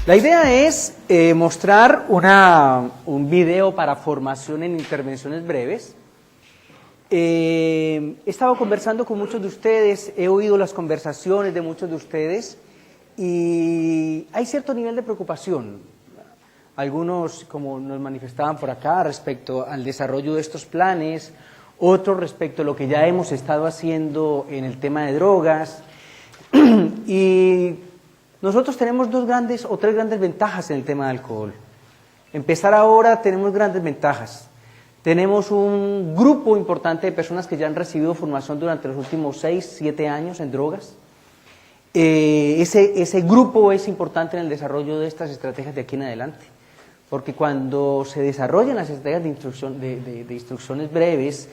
La idea es mostrar un video para formación en intervenciones breves. He estado conversando con muchos de ustedes, he oído las conversaciones de muchos de ustedes y hay cierto nivel de preocupación. Algunos, como nos manifestaban por acá, respecto al desarrollo de estos planes, otros respecto a lo que ya hemos estado haciendo en el tema de drogas. Y nosotros tenemos tres grandes ventajas en el tema de alcohol. Empezar ahora tenemos grandes ventajas. Tenemos un grupo importante de personas que ya han recibido formación durante los últimos 6, 7 años en drogas. Ese grupo es importante en el desarrollo de estas estrategias de aquí en adelante, porque cuando se desarrollan las estrategias de instrucciones breves,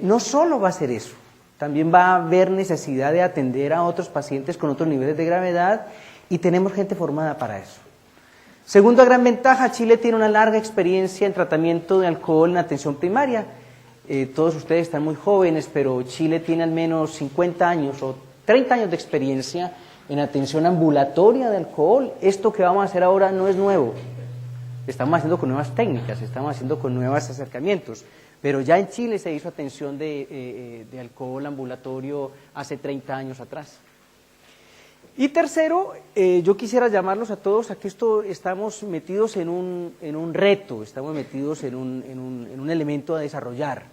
no solo va a ser eso, también va a haber necesidad de atender a otros pacientes con otros niveles de gravedad y tenemos gente formada para eso. Segunda gran ventaja, Chile tiene una larga experiencia en tratamiento de alcohol en atención primaria. Todos ustedes están muy jóvenes, pero Chile tiene al menos 50 años o 30 años de experiencia en atención ambulatoria de alcohol. Esto que vamos a hacer ahora no es nuevo. Estamos haciendo con nuevas técnicas, estamos haciendo con nuevos acercamientos. Pero ya en Chile se hizo atención de alcohol ambulatorio hace 30 años atrás. Y tercero, yo quisiera llamarlos a todos a que estamos metidos en un reto, estamos metidos en un elemento a desarrollar.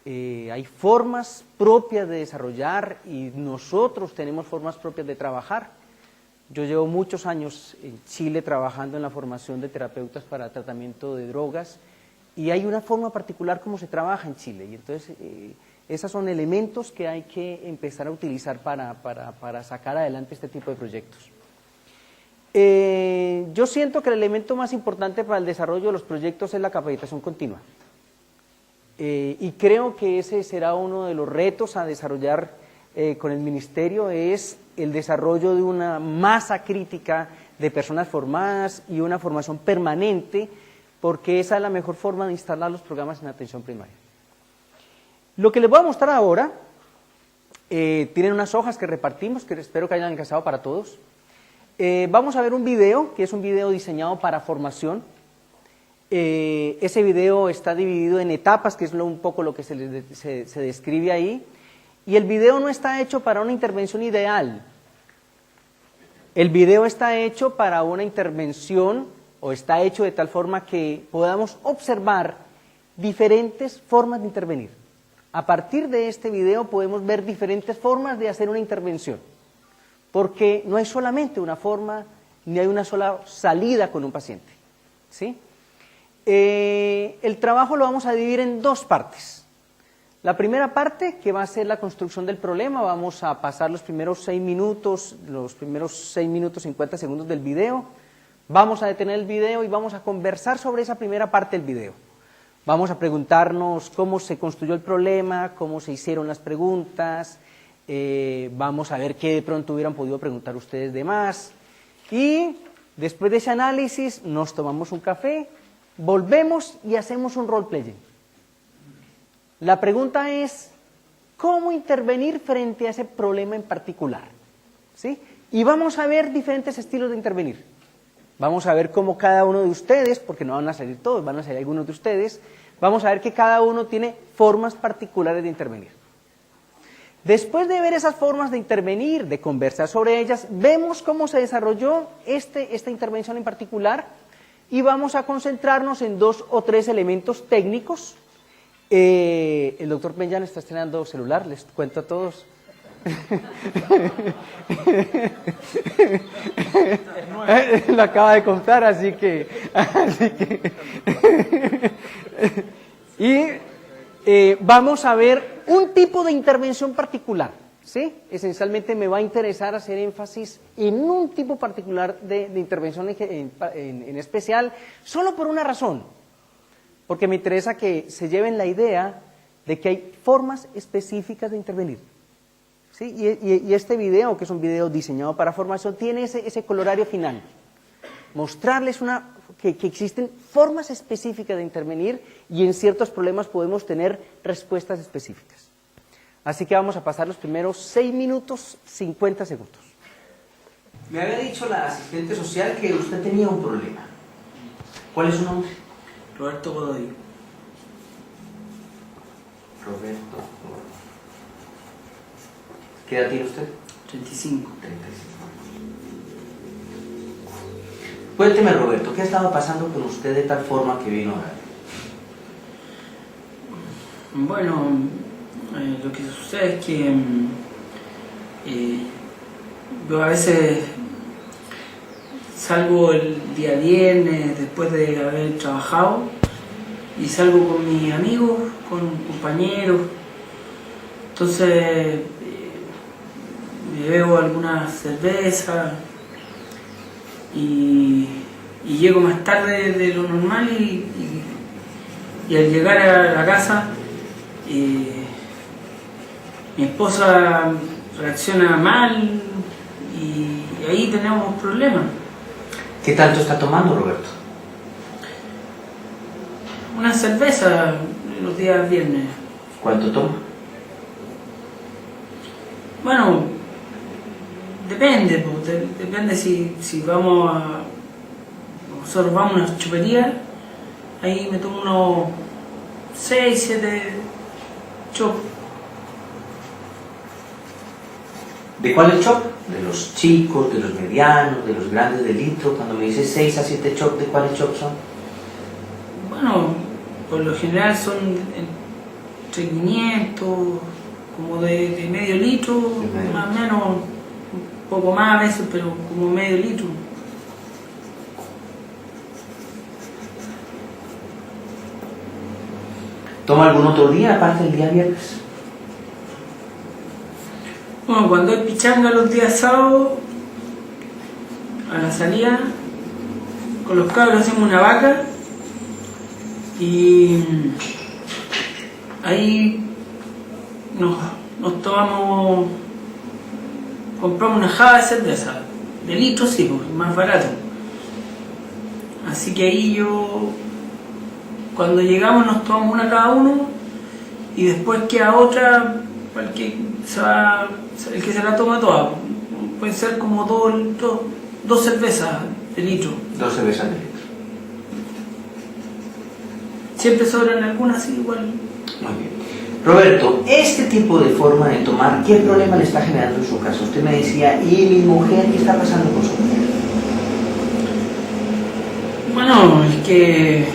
Hay formas propias de desarrollar y nosotros tenemos formas propias de trabajar. Yo llevo muchos años en Chile trabajando en la formación de terapeutas para tratamiento de drogas y hay una forma particular como se trabaja en Chile y entonces esos son elementos que hay que empezar a utilizar para sacar adelante este tipo de proyectos. Yo siento que el elemento más importante para el desarrollo de los proyectos es la capacitación continua. Y creo que ese será uno de los retos a desarrollar con el Ministerio, es el desarrollo de una masa crítica de personas formadas y una formación permanente, porque esa es la mejor forma de instalar los programas en atención primaria. Lo que les voy a mostrar ahora, tienen unas hojas que repartimos, que espero que hayan alcanzado para todos. Vamos a ver un video, que es un video diseñado para formación. Ese video está dividido en etapas, que es un poco lo que se describe ahí. Y el video no está hecho para una intervención ideal. El video está hecho para una intervención, o está hecho de tal forma que podamos observar diferentes formas de intervenir. A partir de este video podemos ver diferentes formas de hacer una intervención, porque no hay solamente una forma, ni hay una sola salida con un paciente, ¿sí? El trabajo lo vamos a dividir en dos partes. La primera parte, que va a ser la construcción del problema, vamos a pasar los primeros 6 minutos 50 segundos del video, vamos a detener el video y vamos a conversar sobre esa primera parte del video. Vamos a preguntarnos cómo se construyó el problema, cómo se hicieron las preguntas, vamos a ver qué de pronto hubieran podido preguntar ustedes de más. Y después de ese análisis nos tomamos un café, volvemos y hacemos un role-playing. La pregunta es, ¿cómo intervenir frente a ese problema en particular? ¿Sí? Y vamos a ver diferentes estilos de intervenir. Vamos a ver cómo cada uno de ustedes, porque no van a salir todos, van a salir algunos de ustedes, vamos a ver que cada uno tiene formas particulares de intervenir. Después de ver esas formas de intervenir, de conversar sobre ellas, vemos cómo se desarrolló esta intervención en particular y vamos a concentrarnos en 2 o 3 elementos técnicos. El doctor Benjan está estrenando celular, les cuento a todos. Lo acaba de comprar, así que y vamos a ver un tipo de intervención particular, ¿sí? Esencialmente me va a interesar hacer énfasis en un tipo particular de intervención en especial, solo por una razón, porque me interesa que se lleven la idea de que hay formas específicas de intervenir. ¿Sí? Y este video, que es un video diseñado para formación, tiene ese colorario final. Mostrarles que existen formas específicas de intervenir y en ciertos problemas podemos tener respuestas específicas. Así que vamos a pasar los primeros 6 minutos 50 segundos. Me había dicho la asistente social que usted tenía un problema. ¿Cuál es su nombre? Roberto Godoy. Roberto. ¿Qué edad tiene usted? 35. 35. Cuénteme, Roberto, ¿qué estaba pasando con usted de tal forma que vino a ver? Bueno, lo que sucede es que yo a veces salgo el día viernes después de haber trabajado y salgo con mis amigos, con compañeros. Entonces me bebo alguna cerveza y llego más tarde de lo normal y al llegar a la casa mi esposa reacciona mal y ahí tenemos problemas. ¿Qué tanto está tomando, Roberto? Una cerveza los días viernes. ¿Cuánto toma? Bueno, depende, depende si vamos a... Nosotros vamos a una chupería, ahí me tomo unos 6, 7 chops. ¿De cuáles chop? ¿De los chicos, de los medianos, de los grandes de litro? Cuando me dice 6 a 7 chop, ¿de cuáles chop son? Bueno, por lo general son entre 500, como de medio litro, más o menos, un poco más a veces, pero como medio litro. ¿Toma algún otro día aparte del día viernes? Bueno, cuando hay pichanga los días sábados, a la salida, con los cabros hacemos una vaca y ahí nos tomamos, compramos una java de cerveza, de litro sí, pues, más barato. Así que ahí cuando llegamos nos tomamos una cada uno y después queda otra para el que se la toma toda. Pueden ser como dos cervezas de litro. 2 cervezas de litro. Siempre sobran algunas, sí, igual. Muy bien. Roberto, este tipo de forma de tomar, ¿qué problema le está generando en su caso? Usted me decía, ¿y mi mujer qué está pasando con su mujer? Bueno, es que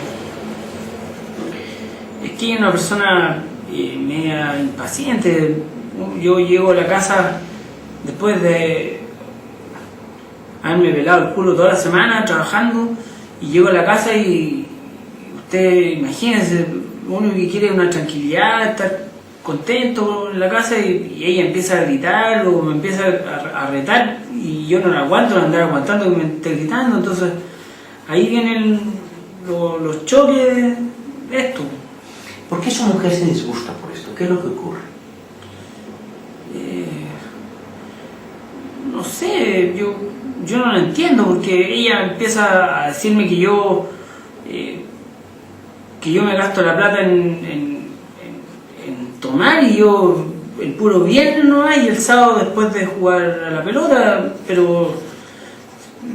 ella es una persona media impaciente. Yo llego a la casa después de haberme pelado el culo toda la semana trabajando y llego a la casa y usted, imagínense, lo único que quiere es una tranquilidad, estar contento en la casa y ella empieza a gritar o me empieza a retar y yo no la aguanto, no andar aguantando que me esté gritando. Entonces ahí vienen los choques de esto. ¿Por qué su mujer se disgusta por esto? ¿Qué es lo que ocurre? No sé, yo no lo entiendo porque ella empieza a decirme que yo me gasto la plata en tomar y yo el puro viernes no hay, el sábado después de jugar a la pelota, pero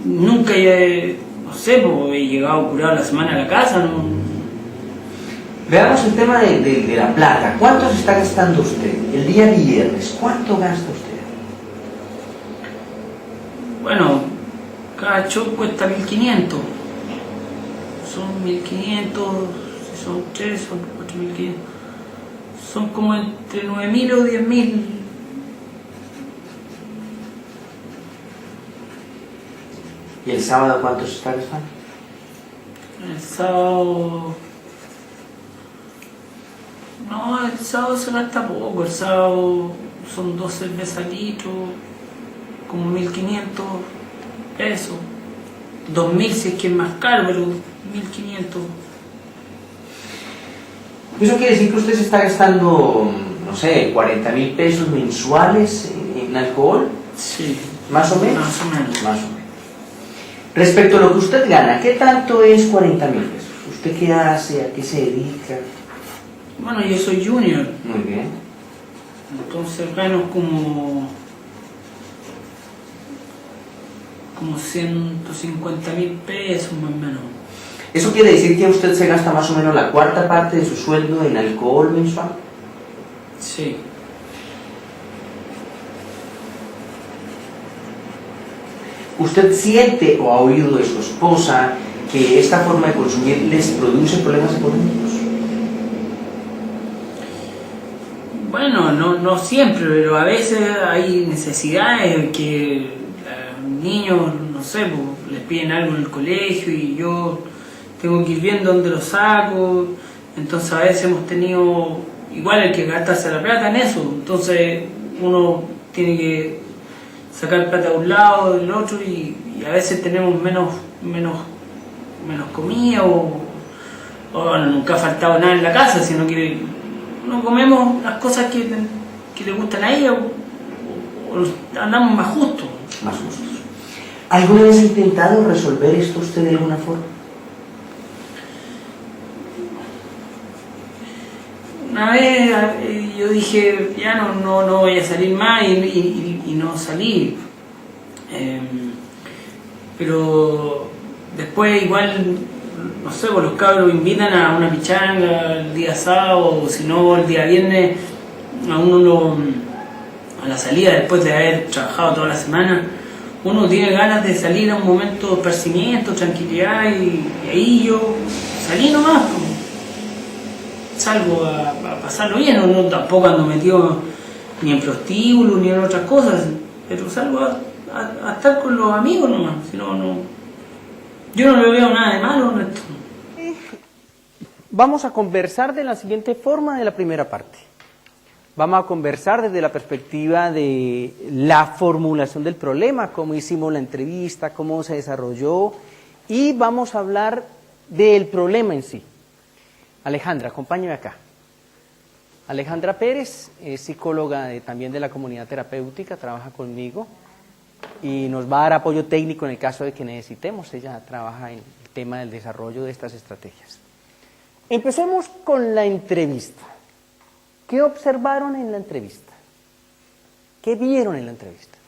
nunca no sé, pues, he llegado curado la semana a la casa, no. Veamos el tema de la plata. ¿Cuánto se está gastando usted? El día viernes, ¿cuánto gasta usted? Bueno, cada shot cuesta 1.500. Son 1.500, si son 3, son 4.500. Son como entre 9.000 o 10.000. ¿Y el sábado cuánto se está gastando? El sábado... No, el sábado se gasta poco. El sábado son 2 cervezas al litro, como 1.500 pesos. 2.000 si es que es más caro, pero 1.500. Eso quiere decir que usted se está gastando, no sé, 40.000 pesos mensuales en alcohol. Sí. ¿Más o menos? Más o menos. Más o menos. Respecto a lo que usted gana, ¿qué tanto es 40.000 pesos? ¿Usted qué hace? ¿A qué se dedica? Bueno, yo soy junior. Muy bien. Entonces gano como como 150.000 pesos más o menos. ¿Eso quiere decir que usted se gasta más o menos la cuarta parte de su sueldo en alcohol mensual? Sí. ¿Usted siente o ha oído de su esposa que esta forma de consumir les produce problemas económicos? Bueno, no siempre, pero a veces hay necesidades que niños, no sé, pues, les piden algo en el colegio y yo tengo que ir viendo dónde lo saco. Entonces a veces hemos tenido, igual hay que gastarse la plata en eso. Entonces uno tiene que sacar plata de un lado, del otro y a veces tenemos menos comida o bueno, nunca ha faltado nada en la casa, sino que no comemos las cosas que le gustan a ella o andamos más justos. Más justos. ¿Alguna vez ha intentado resolver esto usted de alguna forma? Una vez yo dije, ya no voy a salir más y no salí. Pero después igual, no sé, pues los cabros invitan a una pichanga el día sábado o si no el día viernes a uno a la salida después de haber trabajado toda la semana. Uno tiene ganas de salir a un momento de esparcimiento, tranquilidad y ahí yo salí nomás. Salgo a pasarlo bien, no tampoco ando metido ni en prostíbulo ni en otras cosas, pero salgo a estar con los amigos nomás, si no, yo no le veo nada de malo en esto. Vamos a conversar de la siguiente forma de la primera parte. Vamos a conversar desde la perspectiva de la formulación del problema, cómo hicimos la entrevista, cómo se desarrolló, y vamos a hablar del problema en sí. Alejandra, acompáñame acá. Alejandra Pérez es psicóloga también de la comunidad terapéutica, trabaja conmigo y nos va a dar apoyo técnico en el caso de que necesitemos. Ella trabaja en el tema del desarrollo de estas estrategias. Empecemos con la entrevista. ¿Qué observaron en la entrevista? ¿Qué vieron en la entrevista?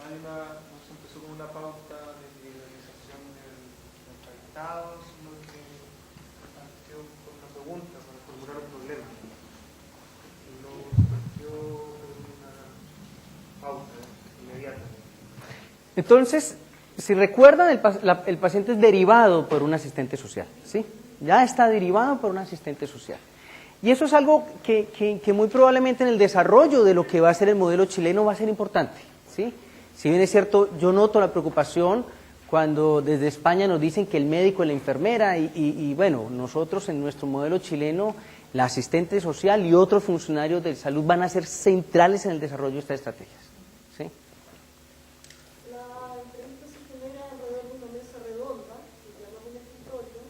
Se empezó con una pauta de individualización del entrevistado, sino que partió con una pregunta para formular un problema. Y luego se partió con una pauta inmediata. Entonces, si recuerdan, el paciente es derivado por un asistente social, ¿sí? Ya está derivado por un asistente social. Y eso es algo que muy probablemente en el desarrollo de lo que va a ser el modelo chileno va a ser importante, ¿sí? Si bien es cierto, yo noto la preocupación cuando desde España nos dicen que el médico es la enfermera y bueno, nosotros en nuestro modelo chileno, la asistente social y otros funcionarios de salud van a ser centrales en el desarrollo de estas estrategias, ¿sí? La entrevista se genera alrededor de una mesa redonda, que llama un escritorio,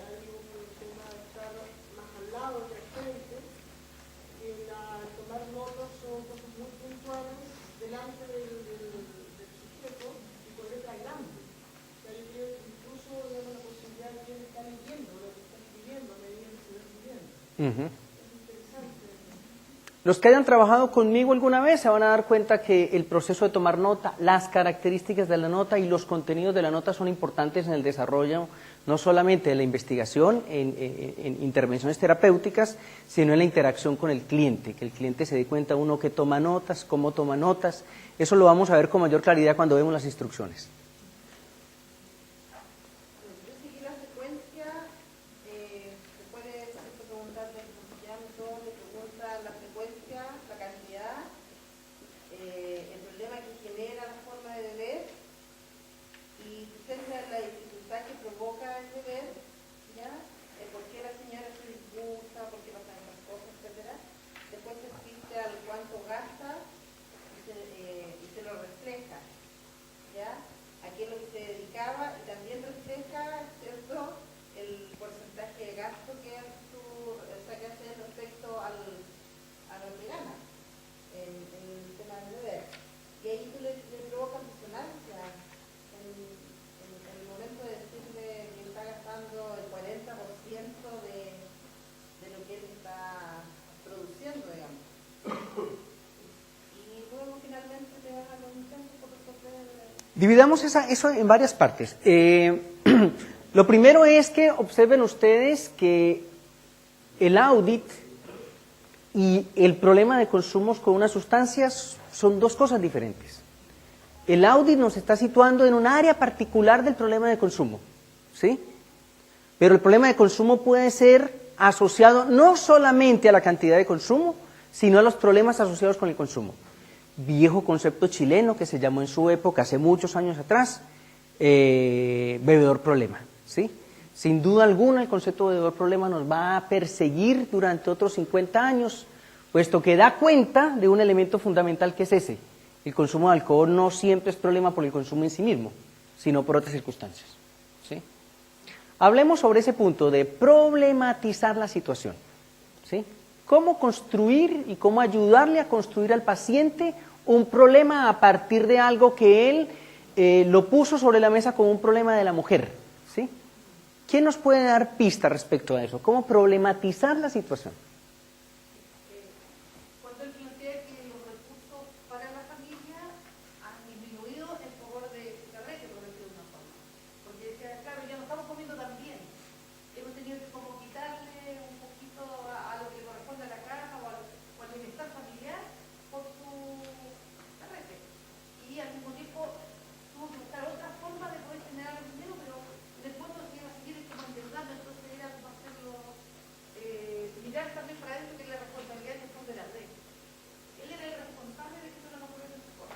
algo por el tema de estar más al lado de la gente, al tomar notas son cosas muy puntuales delante del sujeto y con letra grande. O sea, yo creo que incluso tenemos la posibilidad de que él está leyendo lo que está escribiendo a medida que se va escribiendo. Es interesante. Los que hayan trabajado conmigo alguna vez se van a dar cuenta que el proceso de tomar nota, las características de la nota y los contenidos de la nota son importantes en el desarrollo no solamente de la investigación en intervenciones terapéuticas, sino en la interacción con el cliente, que el cliente se dé cuenta uno que toma notas, cómo toma notas. Eso lo vamos a ver con mayor claridad cuando vemos las instrucciones. Yo seguí la secuencia, se puede preguntar de todo, le pregunta la frecuencia, la cantidad, el problema que genera la forma de beber y se centra en la dificultad que provoca el beber, ¿ya? Por qué la señora se disgusta, por qué pasan estas cosas, etcétera. Después se asiste al cuánto gasta y se lo refleja, ¿ya? Dividamos eso en varias partes. Lo primero es que observen ustedes que el audit y el problema de consumos con unas sustancias son dos cosas diferentes. El audit nos está situando en un área particular del problema de consumo, ¿sí? Pero el problema de consumo puede ser asociado no solamente a la cantidad de consumo, sino a los problemas asociados con el consumo. Viejo concepto chileno que se llamó en su época, hace muchos años atrás, bebedor problema, ¿sí? Sin duda alguna el concepto de bebedor problema nos va a perseguir durante otros 50 años, puesto que da cuenta de un elemento fundamental que es ese. El consumo de alcohol no siempre es problema por el consumo en sí mismo, sino por otras circunstancias, ¿sí? Hablemos sobre ese punto de problematizar la situación, ¿sí? Cómo construir y cómo ayudarle a construir al paciente un problema a partir de algo que él lo puso sobre la mesa como un problema de la mujer, ¿sí? ¿Quién nos puede dar pistas respecto a eso? ¿Cómo problematizar la situación? Cuando él plantea que los recursos para la familia han disminuido en favor de Carrete, por decirlo de una forma. Porque decía, claro, ya no estamos comiendo tan bien. Hemos tenido que como quitarle un poquito a lo que corresponde a la casa o al bienestar familiar por su Carrete. Y al mismo tiempo tuvo que buscar otra forma de poder generar el dinero, pero en el fondo se iba a seguir como endeudando, entonces era como hacerlo, mirar también para adentro que la responsabilidad en el fondo era de él. Él era el responsable de que eso no ocurriera en su forma.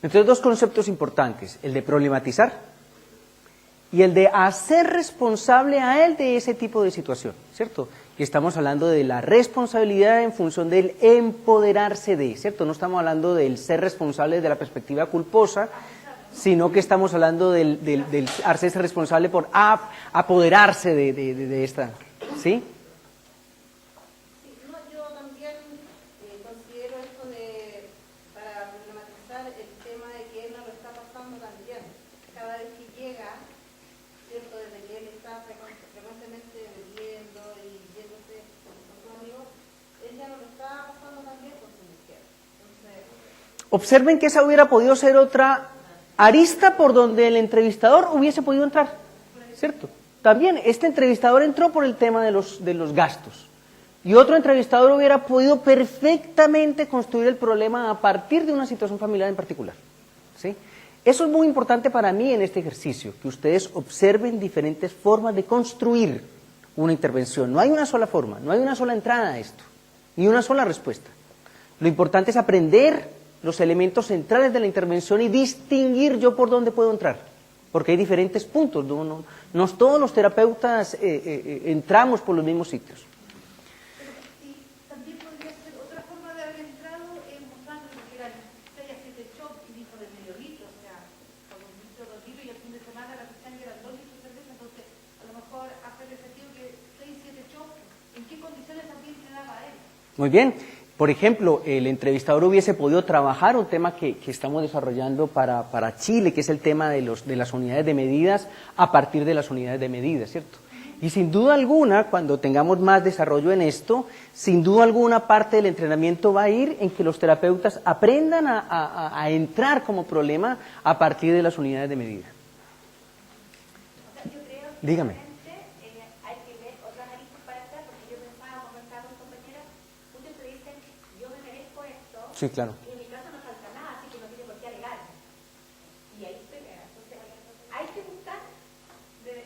Entonces, dos conceptos importantes, el de problematizar y el de hacer responsable a él de ese tipo de situación, ¿cierto? Y estamos hablando de la responsabilidad en función del empoderarse de, ¿cierto? No estamos hablando del ser responsable desde la perspectiva culposa, sino que estamos hablando del hacerse responsable por apoderarse de esta, ¿sí? Sí, no, yo también considero esto de, para problematizar el tema de que él no lo está pasando tan bien. Cada vez que llega, ¿cierto? Desde que él está frecuentemente bebiendo y yéndose con sus amigos, él ya no lo está pasando tan bien con su mujer. Entonces, Observen que esa hubiera podido ser otra arista por donde el entrevistador hubiese podido entrar, ¿cierto? También este entrevistador entró por el tema de los gastos y otro entrevistador hubiera podido perfectamente construir el problema a partir de una situación familiar en particular, ¿sí? Eso es muy importante para mí en este ejercicio, que ustedes observen diferentes formas de construir una intervención. No hay una sola forma, no hay una sola entrada a esto, ni una sola respuesta. Lo importante es aprender los elementos centrales de la intervención y distinguir yo por dónde puedo entrar, porque hay diferentes puntos, no todos los terapeutas entramos por los mismos sitios. pero y también podría ser otra forma de haber entrado mostrando que eran 6 a 7 shots y dijo de medio litro, o sea, con 1 litro, 2 litros, y el fin de semana la pestaña eran 2 litros de cerveza, entonces a lo mejor hacer el efectivo que 6, 7 shots, ¿en qué condiciones también se daba a él? Muy bien. Por ejemplo, el entrevistador hubiese podido trabajar un tema que estamos desarrollando para Chile, que es el tema de las unidades de medidas a partir de las unidades de medidas, ¿cierto? Y sin duda alguna, cuando tengamos más desarrollo en esto, sin duda alguna parte del entrenamiento va a ir en que los terapeutas aprendan a entrar como problema a partir de las unidades de medida. O sea, yo creo que Dígame. realmente, hay que ver otras aristas para atrás, porque yo pensaba, conversaba con compañeros, muchos te dicen, yo me merezco esto, Sí, claro. y en mi caso no falta nada, así que no tiene por qué alegar. Y ahí se queda. Entonces, hay que buscar de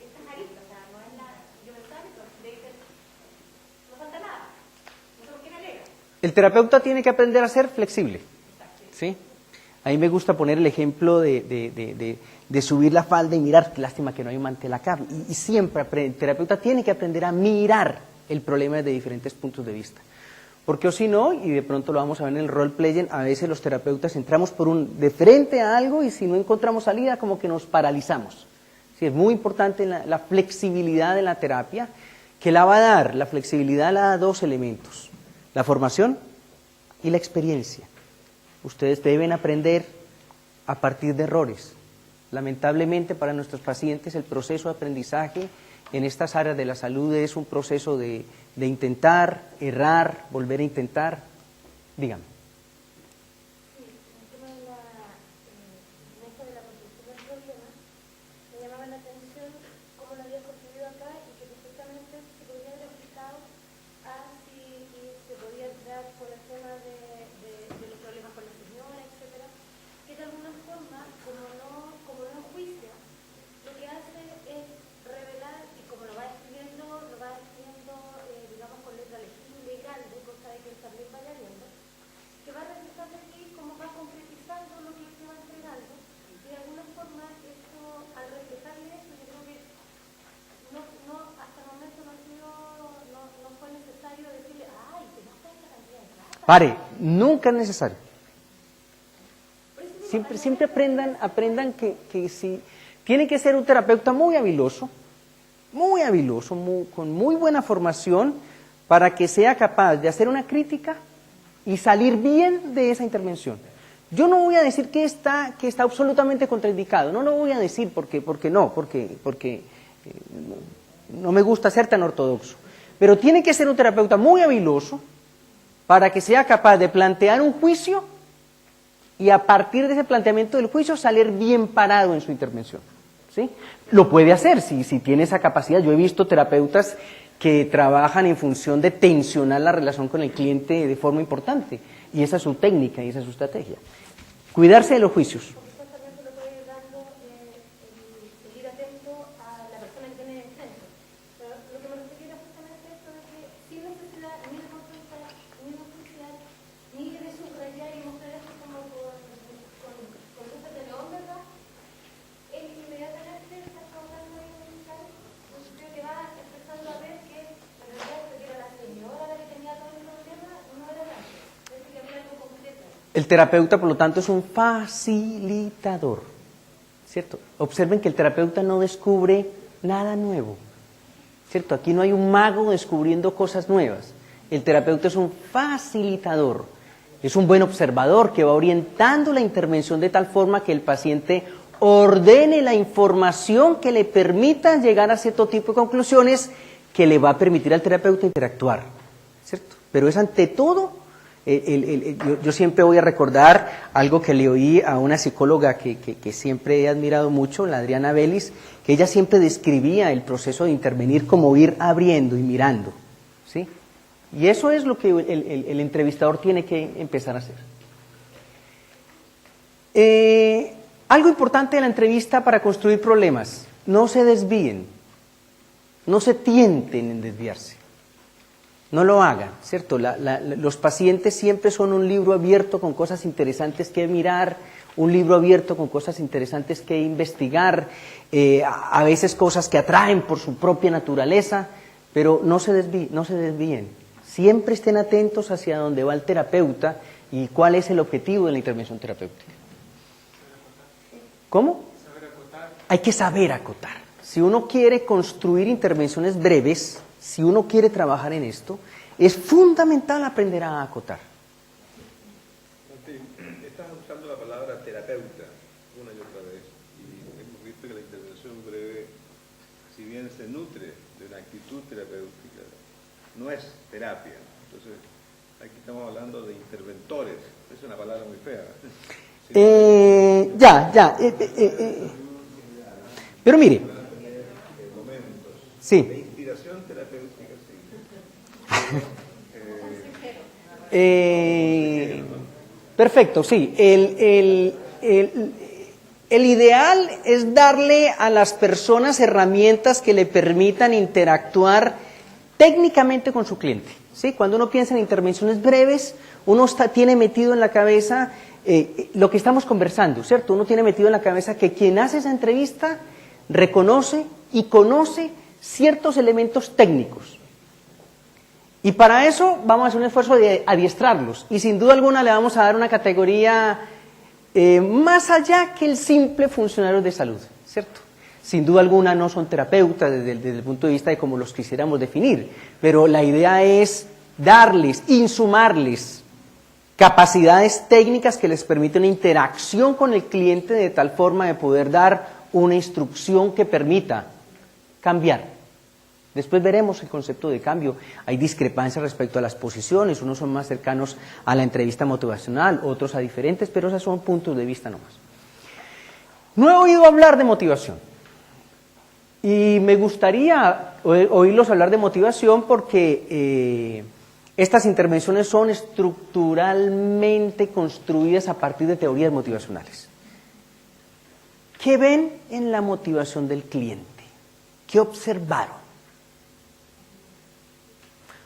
estas aristas, o sea, no es la, yo pensaba eso, de que no falta nada, no sé por qué me alega. El terapeuta tiene que aprender a ser flexible, ¿sí? A mí me gusta poner el ejemplo de subir la falda y mirar, qué lástima que no hay un mantel acá. Y siempre el terapeuta tiene que aprender a mirar el problema desde diferentes puntos de vista. Porque o si no, y de pronto lo vamos a ver en el role-playing, a veces los terapeutas entramos de frente a algo y si no encontramos salida, como que nos paralizamos. Sí, es muy importante la flexibilidad de la terapia, que la va a dar, la flexibilidad la da dos elementos, la formación y la experiencia. Ustedes deben aprender a partir de errores. Lamentablemente para nuestros pacientes el proceso de aprendizaje en estas áreas de la salud es un proceso de intentar, errar, volver a intentar. Dígame. Sí, el tema de la Pare, nunca es necesario. Siempre aprendan que si tiene que ser un terapeuta muy habiloso, con muy buena formación, para que sea capaz de hacer una crítica y salir bien de esa intervención. Yo no voy a decir que está absolutamente contraindicado, no lo voy a decir porque no me gusta ser tan ortodoxo, pero tiene que ser un terapeuta muy habiloso para que sea capaz de plantear un juicio y a partir de ese planteamiento del juicio salir bien parado en su intervención, ¿sí? Lo puede hacer si tiene esa capacidad. Yo he visto terapeutas que trabajan en función de tensionar la relación con el cliente de forma importante, y esa es su técnica y esa es su estrategia. Cuidarse de los juicios. Usted también se lo puede ir dando el seguir atento a la persona que tiene enfrente. Pero lo que me refiero justamente a esto de que sin necesidad ni de consultar, ni de oficial, ni de subrayar y mostrar esto como con luces de león, ¿verdad? Él inmediatamente está trabajando en el mensaje, pues creo que va empezando a ver que en realidad era la señora la que tenía todo el problema, no era la antes. Es que había algo concreto. El terapeuta, por lo tanto, es un facilitador, ¿cierto? Observen que el terapeuta no descubre nada nuevo, ¿cierto? Aquí no hay un mago descubriendo cosas nuevas. El terapeuta es un facilitador, es un buen observador que va orientando la intervención de tal forma que el paciente ordene la información que le permita llegar a cierto tipo de conclusiones que le va a permitir al terapeuta interactuar, ¿cierto? Pero es ante todo... Yo siempre voy a recordar algo que le oí a una psicóloga que siempre he admirado mucho, la Adriana Vélez, que ella siempre describía el proceso de intervenir como ir abriendo y mirando, ¿sí? Y eso es lo que el entrevistador tiene que empezar a hacer. Algo importante de la entrevista para construir problemas: no se desvíen, no se tienten en desviarse. No lo hagan, ¿cierto? Los pacientes siempre son un libro abierto con cosas interesantes que mirar, un libro abierto con cosas interesantes que investigar, a veces cosas que atraen por su propia naturaleza, pero no se desvíen. Siempre estén atentos hacia dónde va el terapeuta y cuál es el objetivo de la intervención terapéutica. ¿Cómo? Hay que saber acotar. Si uno quiere construir intervenciones breves, si uno quiere trabajar en esto, es fundamental aprender a acotar. Martín, estás usando la palabra terapeuta una y otra vez, y hemos visto que la intervención breve, si bien se nutre de una actitud terapéutica, no es terapia. Entonces, aquí estamos hablando de interventores. Es una palabra muy fea. Pero mire, sí. De inspiración terapéutica, sí. Perfecto, sí. El ideal es darle a las personas herramientas que le permitan interactuar técnicamente con su cliente, ¿sí? Cuando uno piensa en intervenciones breves, uno tiene metido en la cabeza lo que estamos conversando, ¿cierto? Uno tiene metido en la cabeza que quien hace esa entrevista reconoce y conoce ciertos elementos técnicos. Y para eso vamos a hacer un esfuerzo de adiestrarlos. Y sin duda alguna le vamos a dar una categoría más allá que el simple funcionario de salud, ¿cierto? Sin duda alguna no son terapeutas desde el punto de vista de cómo los quisiéramos definir, pero la idea es darles, insumarles capacidades técnicas que les permiten una interacción con el cliente de tal forma de poder dar una instrucción que permita cambiar. Después veremos el concepto de cambio. Hay discrepancias respecto a las posiciones, unos son más cercanos a la entrevista motivacional, otros a diferentes, pero esos son puntos de vista nomás. No he oído hablar de motivación. Y me gustaría oírlos hablar de motivación porque estas intervenciones son estructuralmente construidas a partir de teorías motivacionales. ¿Qué ven en la motivación del cliente? ¿Qué observaron?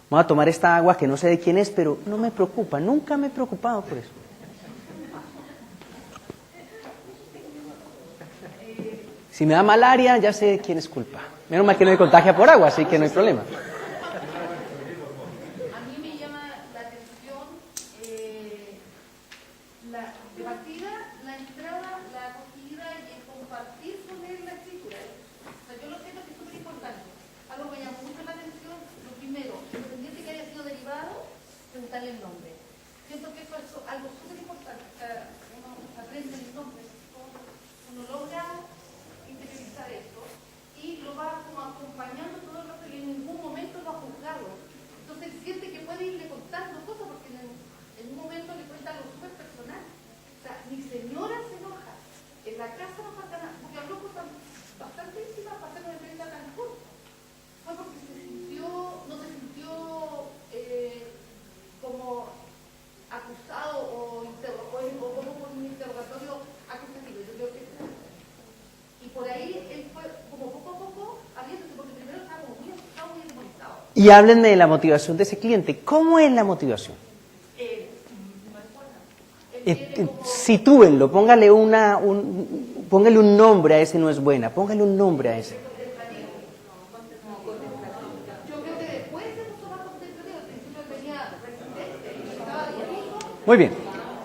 Voy a tomar esta agua que no sé de quién es, pero no me preocupa, nunca me he preocupado por eso. Si me da malaria, ya sé de quién es culpa. Menos mal que no me contagia por agua, así que no hay problema. A mí me llama la atención casa no falta nada, porque habló cosas bastante íntimas para hacer una entrevista tan corta. Fue porque no se sintió como acusado o como un interrogatorio acusativo. Yo creo que y por ahí él fue como poco a poco abriéndose, porque primero estaba como muy asustado, muy demonizado. Y háblenme de la motivación de ese cliente. ¿Cómo es la motivación? Sitúenlo, póngale un nombre a ese no es buena, póngale un nombre a ese. Yo creo que después se puso más contemplativo, al principio tenía resistente, estaba diabético. Muy bien,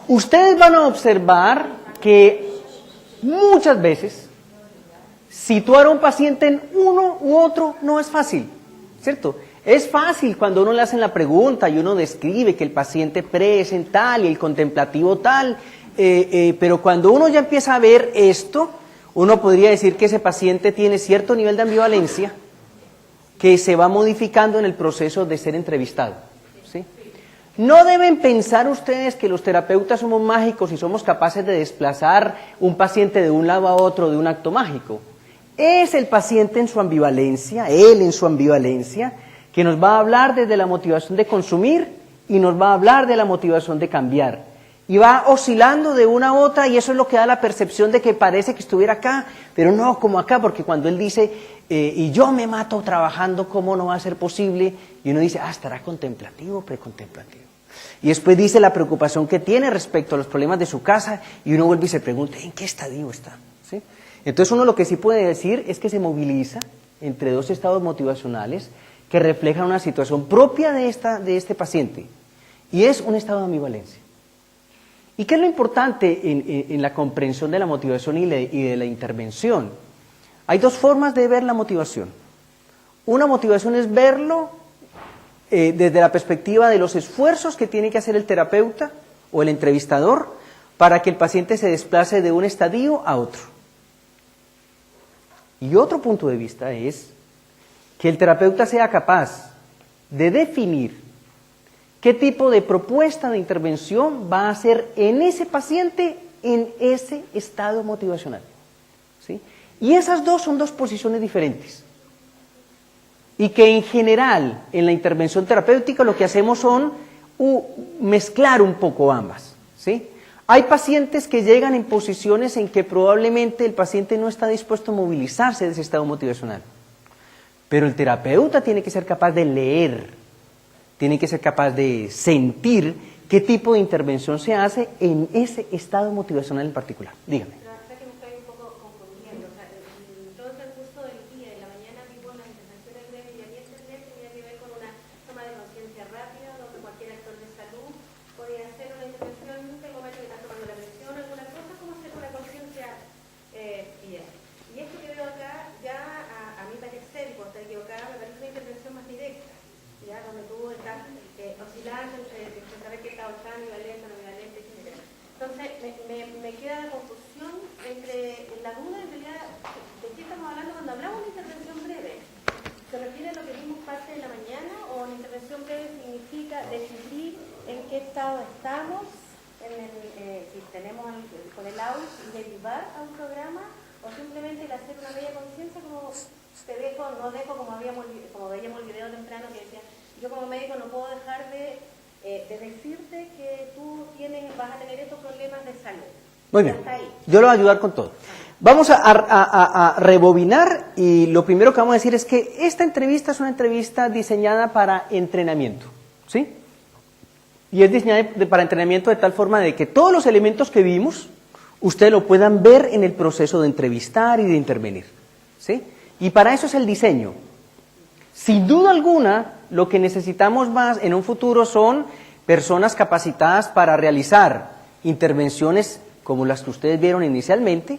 ustedes van a observar que muchas veces situar a un paciente en uno u otro no es fácil, ¿cierto? Es fácil cuando uno le hacen la pregunta y uno describe que el paciente presen tal y el contemplativo tal, pero cuando uno ya empieza a ver esto, uno podría decir que ese paciente tiene cierto nivel de ambivalencia que se va modificando en el proceso de ser entrevistado, ¿sí? No deben pensar ustedes que los terapeutas somos mágicos y somos capaces de desplazar un paciente de un lado a otro de un acto mágico. Es el paciente en su ambivalencia, él en su ambivalencia, que nos va a hablar desde la motivación de consumir y nos va a hablar de la motivación de cambiar. Y va oscilando de una a otra y eso es lo que da la percepción de que parece que estuviera acá, pero no como acá, porque cuando él dice, y yo me mato trabajando, ¿cómo no va a ser posible? Y uno dice, estará contemplativo o precontemplativo. Y después dice la preocupación que tiene respecto a los problemas de su casa y uno vuelve y se pregunta, ¿en qué estadio está? ¿Sí? Entonces uno lo que sí puede decir es que se moviliza entre dos estados motivacionales que reflejan una situación propia de este paciente, y es un estado de ambivalencia. ¿Y qué es lo importante en la comprensión de la motivación y de la intervención? Hay dos formas de ver la motivación. Una motivación es verlo desde la perspectiva de los esfuerzos que tiene que hacer el terapeuta o el entrevistador para que el paciente se desplace de un estadio a otro. Y otro punto de vista es que el terapeuta sea capaz de definir qué tipo de propuesta de intervención va a hacer en ese paciente en ese estado motivacional, ¿sí? Y esas dos son dos posiciones diferentes. Y que en general en la intervención terapéutica lo que hacemos son mezclar un poco ambas, ¿sí? Hay pacientes que llegan en posiciones en que probablemente el paciente no está dispuesto a movilizarse de ese estado motivacional. Pero el terapeuta tiene que ser capaz de leer, tiene que ser capaz de sentir qué tipo de intervención se hace en ese estado motivacional en particular. Dígame. La verdad que me estoy un poco confundiendo. O sea, todo el transcurso del día, en la mañana vivo las intervenciones breves y a mí entender tenía que ver con una toma de conciencia rápida, donde cualquier actor de salud podía hacer una intervención en el momento que está tomando la presión, alguna cosa, como hacer una conciencia bien. Y esto que veo acá, ya a mi parecer, y por estar equivocada, me parece una intervención más directa, ya donde tú estás oscilando entre saber qué está ambivalente, no ambivalente, etc. Entonces, me queda la confusión entre la duda, en realidad, de qué estamos hablando cuando hablamos de intervención breve. ¿Se refiere a lo que vimos parte de la mañana o una intervención breve significa decidir en qué estado estamos, si tenemos con el audio y derivar a un programa, o simplemente el hacer una bella conciencia como te dejo, no dejo como veíamos el video temprano que decía, yo como médico no puedo dejar de decirte que tú vas a tener estos problemas de salud. Muy bien, yo lo voy a ayudar con todo. Vamos a rebobinar y lo primero que vamos a decir es que esta entrevista es una entrevista diseñada para entrenamiento, ¿sí? Y es diseñada para entrenamiento de tal forma de que todos los elementos que vimos, ustedes lo puedan ver en el proceso de entrevistar y de intervenir, ¿sí? Y para eso es el diseño. Sin duda alguna, lo que necesitamos más en un futuro son personas capacitadas para realizar intervenciones como las que ustedes vieron inicialmente,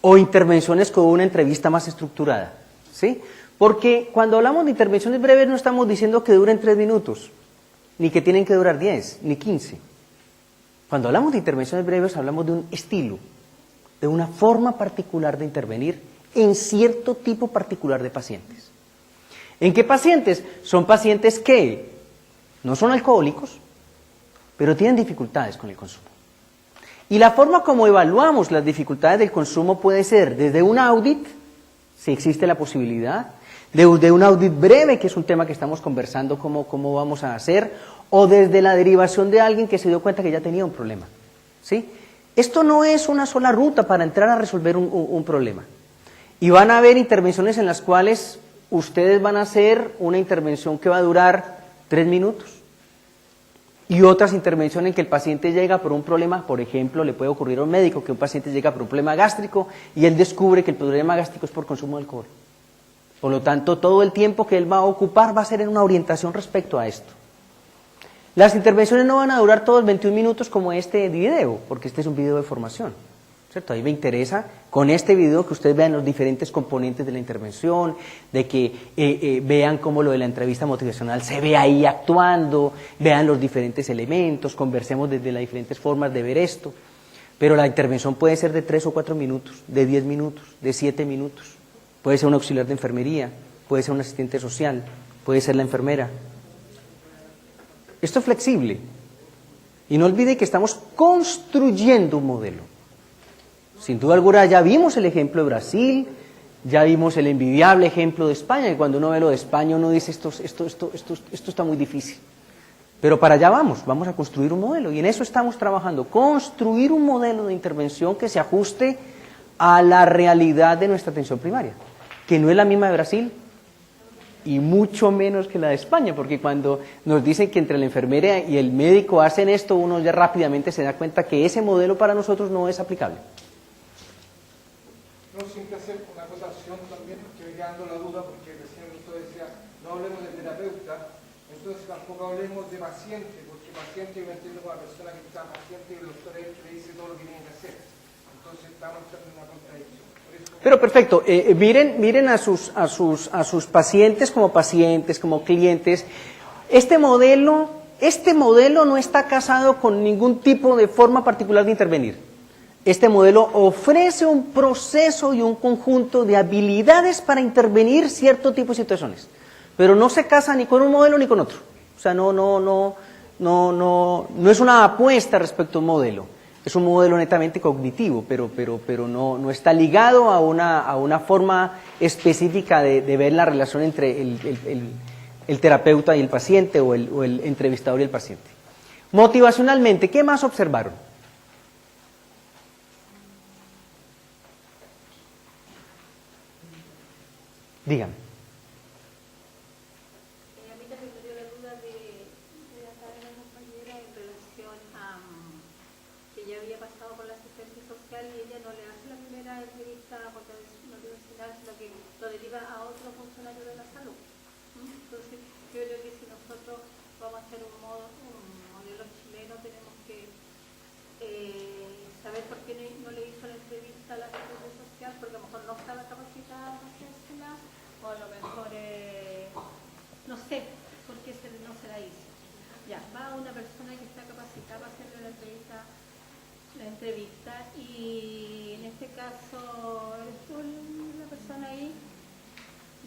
o intervenciones con una entrevista más estructurada, ¿sí? Porque cuando hablamos de intervenciones breves no estamos diciendo que duren 3 minutos, ni que tienen que durar 10, ni 15. Cuando hablamos de intervenciones breves hablamos de un estilo, de una forma particular de intervenir en cierto tipo particular de pacientes. ¿En qué pacientes? Son pacientes que no son alcohólicos, pero tienen dificultades con el consumo. Y la forma como evaluamos las dificultades del consumo puede ser desde un audit, si existe la posibilidad, de un audit breve, que es un tema que estamos conversando cómo vamos a hacer, o desde la derivación de alguien que se dio cuenta que ya tenía un problema, ¿sí? Esto no es una sola ruta para entrar a resolver un problema. Y van a haber intervenciones en las cuales ustedes van a hacer una intervención que va a durar 3 minutos. Y otras intervenciones en que el paciente llega por un problema, por ejemplo, le puede ocurrir a un médico que un paciente llega por un problema gástrico y él descubre que el problema gástrico es por consumo de alcohol. Por lo tanto, todo el tiempo que él va a ocupar va a ser en una orientación respecto a esto. Las intervenciones no van a durar todos 21 minutos como este video, porque este es un video de formación, ¿cierto? A mí me interesa con este video que ustedes vean los diferentes componentes de la intervención, de que vean cómo lo de la entrevista motivacional se ve ahí actuando, vean los diferentes elementos, conversemos desde las diferentes formas de ver esto. Pero la intervención puede ser de 3 o 4 minutos, de 10 minutos, de 7 minutos. Puede ser un auxiliar de enfermería, puede ser un asistente social, puede ser la enfermera. Esto es flexible. Y no olvide que estamos construyendo un modelo. Sin duda alguna ya vimos el ejemplo de Brasil, ya vimos el envidiable ejemplo de España, y cuando uno ve lo de España uno dice esto está muy difícil. Pero para allá vamos a construir un modelo, y en eso estamos trabajando, construir un modelo de intervención que se ajuste a la realidad de nuestra atención primaria, que no es la misma de Brasil, y mucho menos que la de España, porque cuando nos dicen que entre la enfermera y el médico hacen esto, uno ya rápidamente se da cuenta que ese modelo para nosotros no es aplicable. No, siempre hacer una acotación también, porque me quedando la duda, porque recién usted decía, no hablemos de terapeuta, entonces tampoco hablemos de paciente, porque paciente yo me entiendo con la persona que está paciente y el doctor es el que le dice todo lo que tiene que hacer. Entonces estamos entrando en una contradicción. Pero perfecto, miren a sus pacientes, como clientes. Este modelo no está casado con ningún tipo de forma particular de intervenir. Este modelo ofrece un proceso y un conjunto de habilidades para intervenir cierto tipo de situaciones, pero no se casa ni con un modelo ni con otro. O sea, no es una apuesta respecto a un modelo. Es un modelo netamente cognitivo, pero no está ligado a una forma específica de ver la relación entre el terapeuta y el paciente o el entrevistador y el paciente. Motivacionalmente, ¿qué más observaron? Díganme. A mí también me dio la duda de la compañera en relación a que ya había pasado por la asistencia social y ella no le hace la primera entrevista motivacional, sino que lo deriva a otro funcionario de la salud. Entonces, yo creo que si nosotros vamos a hacer un modelo chileno, tenemos que saber por qué no le hizo la entrevista a la asistencia social, porque a lo mejor no estaba capacitada para hacérsela, o a lo mejor, no sé por qué no se la hizo. Ya, va una persona que está capacitada para hacerle la entrevista y en este caso eres tú la persona ahí.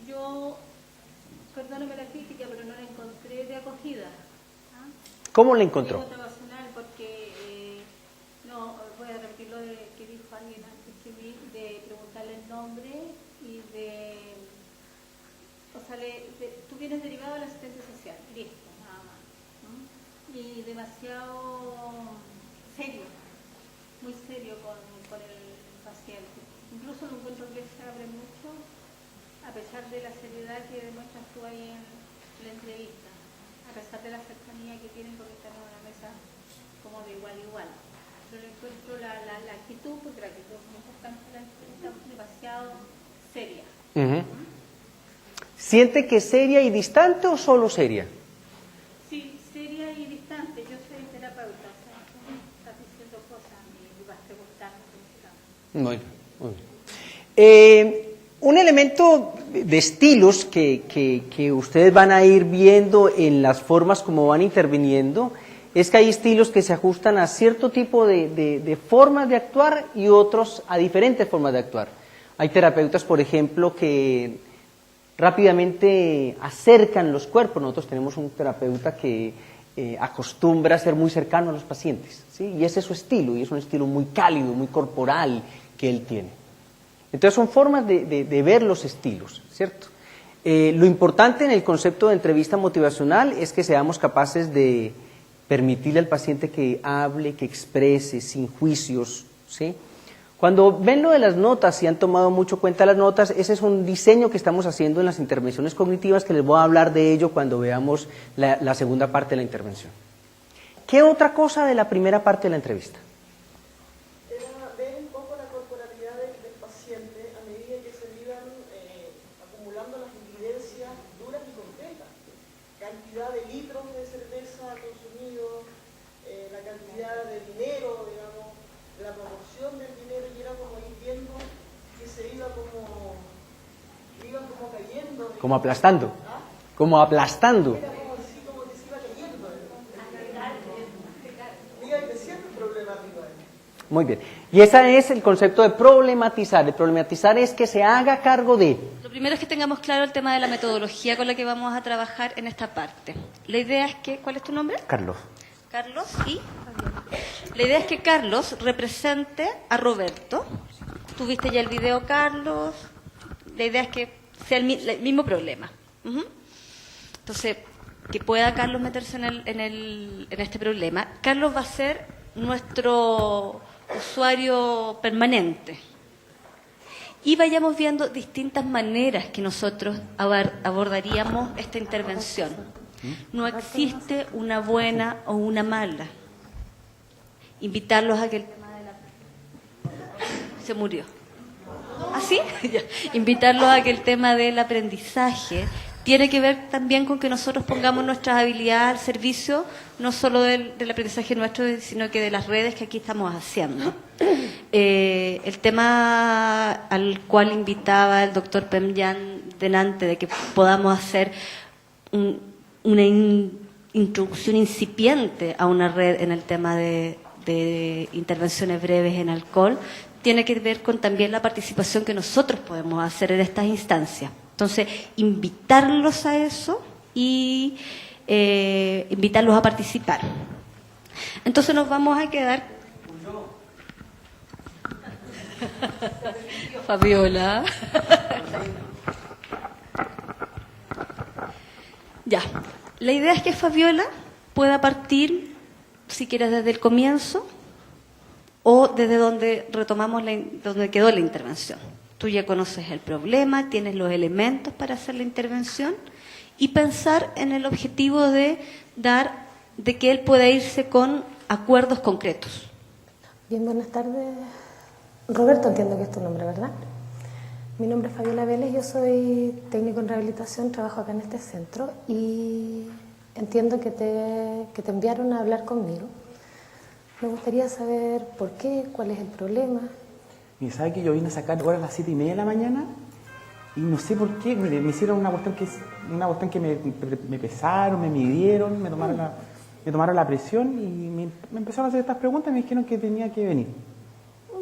Yo, perdóname la crítica, pero no la encontré de acogida. ¿Ah? ¿Cómo la encontró? Motivacional porque, no, voy a repetir lo que dijo alguien antes que mí, de preguntarle el nombre y tú vienes derivado de la asistencia social, listo, nada más. Y demasiado serio, muy serio con el paciente. Incluso lo encuentro que se abre mucho, a pesar de la seriedad que demuestras tú ahí en la entrevista, a pesar de la cercanía que tienen porque están en una mesa como de igual a igual. Pero encuentro la actitud, porque la actitud es muy importante, la entrevista demasiado seria. ¿Siente que es seria y distante o solo seria? Sí, seria y distante. Yo soy terapeuta, o sea, tú me estás diciendo cosas y vas preguntando. Muy bien. Un elemento de estilos que ustedes van a ir viendo en las formas como van interviniendo es que hay estilos que se ajustan a cierto tipo de formas de actuar y otros a diferentes formas de actuar. Hay terapeutas, por ejemplo, que rápidamente acercan los cuerpos. Nosotros tenemos un terapeuta que acostumbra a ser muy cercano a los pacientes, ¿sí? Y ese es su estilo, y es un estilo muy cálido, muy corporal que él tiene. Entonces son formas de ver los estilos, ¿cierto? Lo importante en el concepto de entrevista motivacional es que seamos capaces de permitirle al paciente que hable, que exprese, sin juicios, ¿sí? Cuando ven lo de las notas y han tomado mucho cuenta de las notas, ese es un diseño que estamos haciendo en las intervenciones cognitivas, que les voy a hablar de ello cuando veamos la segunda parte de la intervención. ¿Qué otra cosa de la primera parte de la entrevista? Era ver un poco la corporalidad del paciente a medida que se iban acumulando las evidencias duras y concretas. Cantidad de litros de cerveza consumidos, la cantidad de dinero, digamos, la proporción del dinero, y era como ir viendo que se iba como cayendo. Como aplastando. Como aplastando. Era como así, como que se iba cayendo. Iba creciendo el problema arriba. Muy bien. Y ese es el concepto de problematizar. El problematizar es que se haga cargo de... Lo primero es que tengamos claro el tema de la metodología con la que vamos a trabajar en esta parte. La idea es que... ¿Cuál es tu nombre? Carlos. Carlos y... La idea es que Carlos represente a Roberto. Tuviste ya el video, Carlos. La idea es que sea el mismo problema. Entonces, que pueda Carlos meterse en este problema. Carlos va a ser nuestro usuario permanente. Y vayamos viendo distintas maneras que nosotros abordaríamos esta intervención. No existe una buena o una mala. Invitarlos a que el tema de la... Se murió. ¿Así? Ya. Invitarlos a que el tema del aprendizaje tiene que ver también con que nosotros pongamos nuestras habilidades al servicio, no solo del aprendizaje nuestro, sino que de las redes que aquí estamos haciendo. El tema al cual invitaba el doctor Pemyan delante, de que podamos hacer una introducción incipiente a una red en el tema de intervenciones breves en alcohol, tiene que ver con también la participación que nosotros podemos hacer en estas instancias. Entonces, invitarlos a eso y invitarlos a participar. Entonces nos vamos a quedar... Fabiola. Ya. La idea es que Fabiola pueda partir, si quieres, desde el comienzo o desde donde retomamos donde quedó la intervención. Tú ya conoces el problema, tienes los elementos para hacer la intervención y pensar en el objetivo de que él pueda irse con acuerdos concretos. Bien, buenas tardes. Roberto, entiendo que es tu nombre, ¿verdad? Mi nombre es Fabiola Vélez, yo soy técnico en rehabilitación, trabajo acá en este centro y entiendo que te enviaron a hablar conmigo. Me gustaría saber por qué, cuál es el problema. Y sabe que yo vine a sacar ahora a las 7:30 de la mañana y no sé por qué, me hicieron una cuestión que me pesaron, me midieron, me tomaron la presión y me empezaron a hacer estas preguntas y me dijeron que tenía que venir.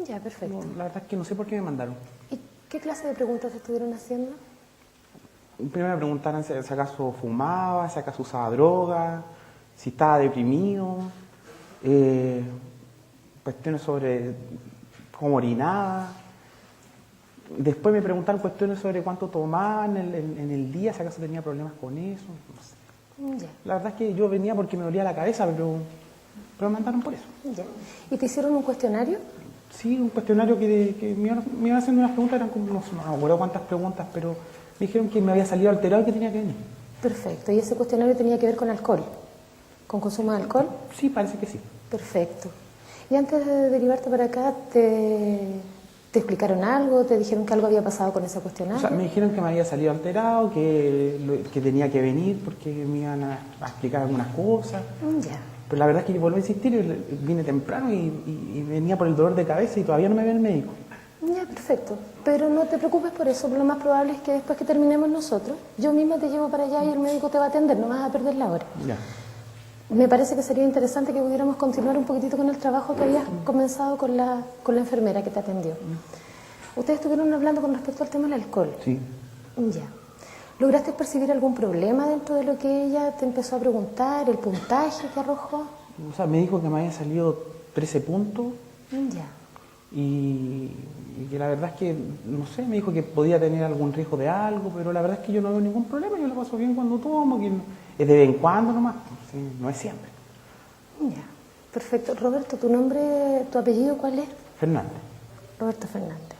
Ya, perfecto. No, la verdad es que no sé por qué me mandaron. ¿Y qué clase de preguntas estuvieron haciendo? Primero me preguntaron si acaso fumaba, si acaso usaba droga, si estaba deprimido, cuestiones sobre cómo orinaba. Después me preguntaron cuestiones sobre cuánto tomaba en el día, si acaso tenía problemas con eso. No sé. Ya. La verdad es que yo venía porque me dolía la cabeza, pero me mandaron por eso. Ya. ¿Y te hicieron un cuestionario? Sí, un cuestionario que me iban haciendo unas preguntas, eran como, no me acuerdo cuántas preguntas, pero me dijeron que me había salido alterado y que tenía que venir. Perfecto. ¿Y ese cuestionario tenía que ver con alcohol? ¿Con consumo de alcohol? Sí, parece que sí. Perfecto. Y antes de derivarte para acá, ¿te explicaron algo? ¿Te dijeron que algo había pasado con ese cuestionario? O sea, me dijeron que me había salido alterado, que tenía que venir porque me iban a explicar algunas cosas. Ya. Pero la verdad es que volví a insistir, vine temprano y venía por el dolor de cabeza y todavía no me ve el médico. Ya, perfecto. Pero no te preocupes por eso, lo más probable es que después que terminemos nosotros, yo misma te llevo para allá y el médico te va a atender, no vas a perder la hora. Ya. Me parece que sería interesante que pudiéramos continuar un poquitito con el trabajo que habías comenzado con la enfermera que te atendió. Ustedes estuvieron hablando con respecto al tema del alcohol. Sí. Ya. ¿Lograste percibir algún problema dentro de lo que ella te empezó a preguntar, el puntaje que arrojó? O sea, me dijo que me había salido 13 puntos Ya. y que la verdad es que, no sé, me dijo que podía tener algún riesgo de algo, pero la verdad es que yo no veo ningún problema, yo lo paso bien cuando tomo, que es de vez en cuando nomás, sí, no es siempre. Ya. Perfecto. Roberto, ¿tu nombre, tu apellido cuál es? Fernández, Roberto Fernández.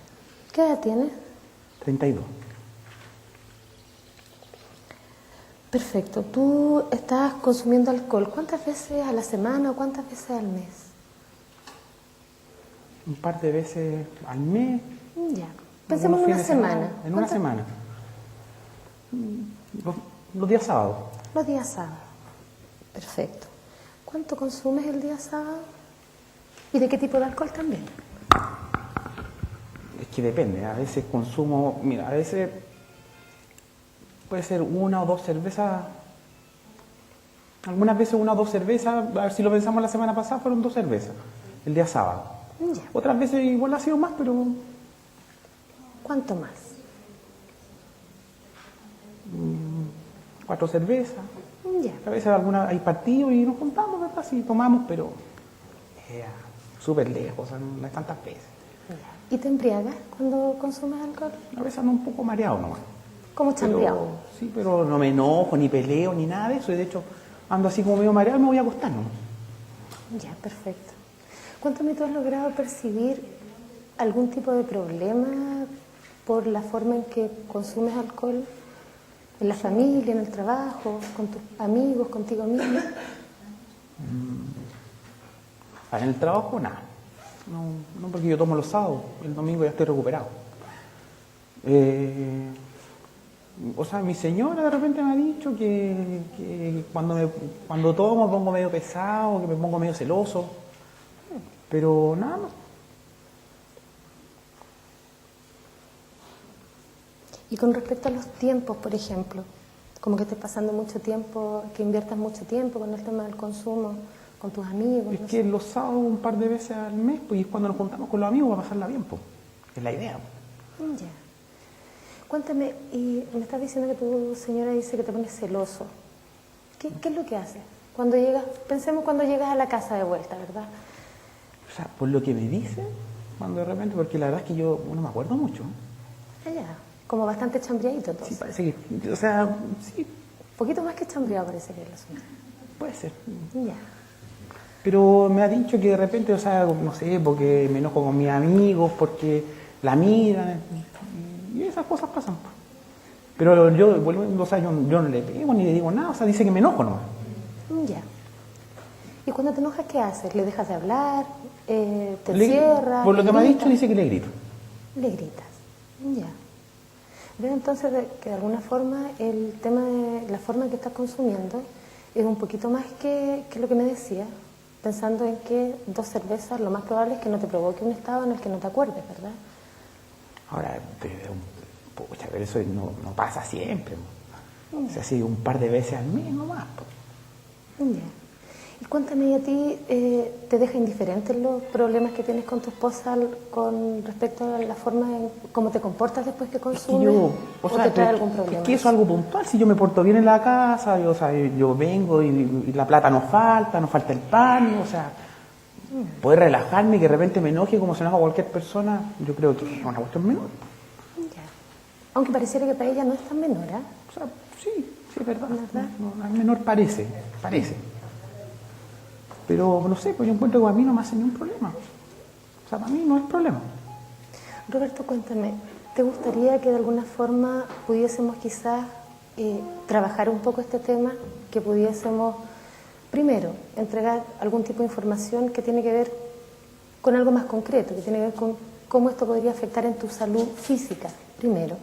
¿Qué edad tienes? 32. Perfecto. ¿Tú estás consumiendo alcohol cuántas veces a la semana o cuántas veces al mes? Un par de veces al mes. Ya. Pensemos en una semana. En una semana. Los días sábados. Los días sábados. Perfecto. ¿Cuánto consumes el día sábado? ¿Y de qué tipo de alcohol también? Es que depende, a veces consumo, mira, a veces puede ser 1 o 2 cervezas, algunas veces 1 o 2 cervezas, a ver si lo pensamos la semana pasada, fueron 2 cervezas, el día sábado. Ya. Otras veces igual ha sido más, pero ¿Cuánto más? 4 cervezas. Ya. A veces hay partidos y nos juntamos, ¿verdad? Sí, tomamos, pero súper lejos, o sea, no es tantas veces. ¿Y te embriagas cuando consumes alcohol? A veces ando un poco mareado nomás. ¿Cómo chambeado? Sí, pero no me enojo, ni peleo, ni nada de eso. Y de hecho, ando así como medio mareado y me voy a acostar, ¿no? Ya, perfecto. Cuéntame, ¿tú has logrado percibir algún tipo de problema por la forma en que consumes alcohol? ¿En la familia, en el trabajo, con tus amigos, contigo mismo? En el trabajo, nada. No porque yo tomo los sábados, el domingo ya estoy recuperado. O sea, mi señora de repente me ha dicho que cuando tomo me pongo medio pesado, que me pongo medio celoso, pero nada más. Y con respecto a los tiempos, por ejemplo, como que estés pasando mucho tiempo, que inviertas mucho tiempo con el tema del consumo, con tus amigos. Es no que sé. los sábados un par de veces al mes, pues, y es cuando nos juntamos con los amigos para pasarla bien, pues. Es la idea. Ya. Cuéntame, y me estás diciendo que tu señora dice que te pones celoso. ¿Qué es lo que haces? Cuando llegas, pensemos cuando llegas a la casa de vuelta, ¿verdad? O sea, por lo que me dice, cuando de repente, porque la verdad es que yo no me acuerdo mucho. Allá, como bastante chambriadito entonces. Sí, parece que, o sea, sí, Un poquito más que chambriado parece que es la señora. puede ser. Ya. Pero me ha dicho que de repente, o sea, no sé, porque me enojo con mis amigos, porque la miran, y esas cosas pasan. Pero yo, o sea, yo no le pego ni le digo nada, o sea, dice que me enojo nomás. Ya. ¿Y cuando te enojas, qué haces? ¿Le dejas de hablar? ¿Te cierras? Por lo ¿Le que me ha dicho, gritas? dice que le grito. Le gritas. Ya. Veo entonces que de alguna forma el tema de la forma que estás consumiendo es un poquito más que lo que me decía, pensando en que 2 cervezas lo más probable es que no te provoque un estado en el que no te acuerdes, ¿verdad? Ahora, pucha, pero eso no pasa siempre. O sea, sí, un par de veces al mes nomás. Ya. Y cuéntame, ¿y a ti te deja indiferente los problemas que tienes con tu esposa con respecto a la forma en cómo te comportas después que consumes? ¿O te trae algún problema? Es que eso es algo puntual. Si yo me porto bien en la casa, o sea, yo vengo y la plata no falta el pan, o sea, poder relajarme y que de repente me enoje como se enoja cualquier persona, yo creo que es una cuestión menor. Ya. Aunque pareciera que para ella no es tan menor, ¿eh? O sea, sí, es verdad. ¿Verdad? No, al menor parece. Pero no sé, pues yo encuentro que a mí no me hace ningún problema. O sea, para mí no es problema. Roberto, cuéntame, ¿te gustaría que de alguna forma pudiésemos quizás trabajar un poco este tema? Que pudiésemos, primero, entregar algún tipo de información que tiene que ver con algo más concreto, que tiene que ver con cómo esto podría afectar en tu salud física, primero.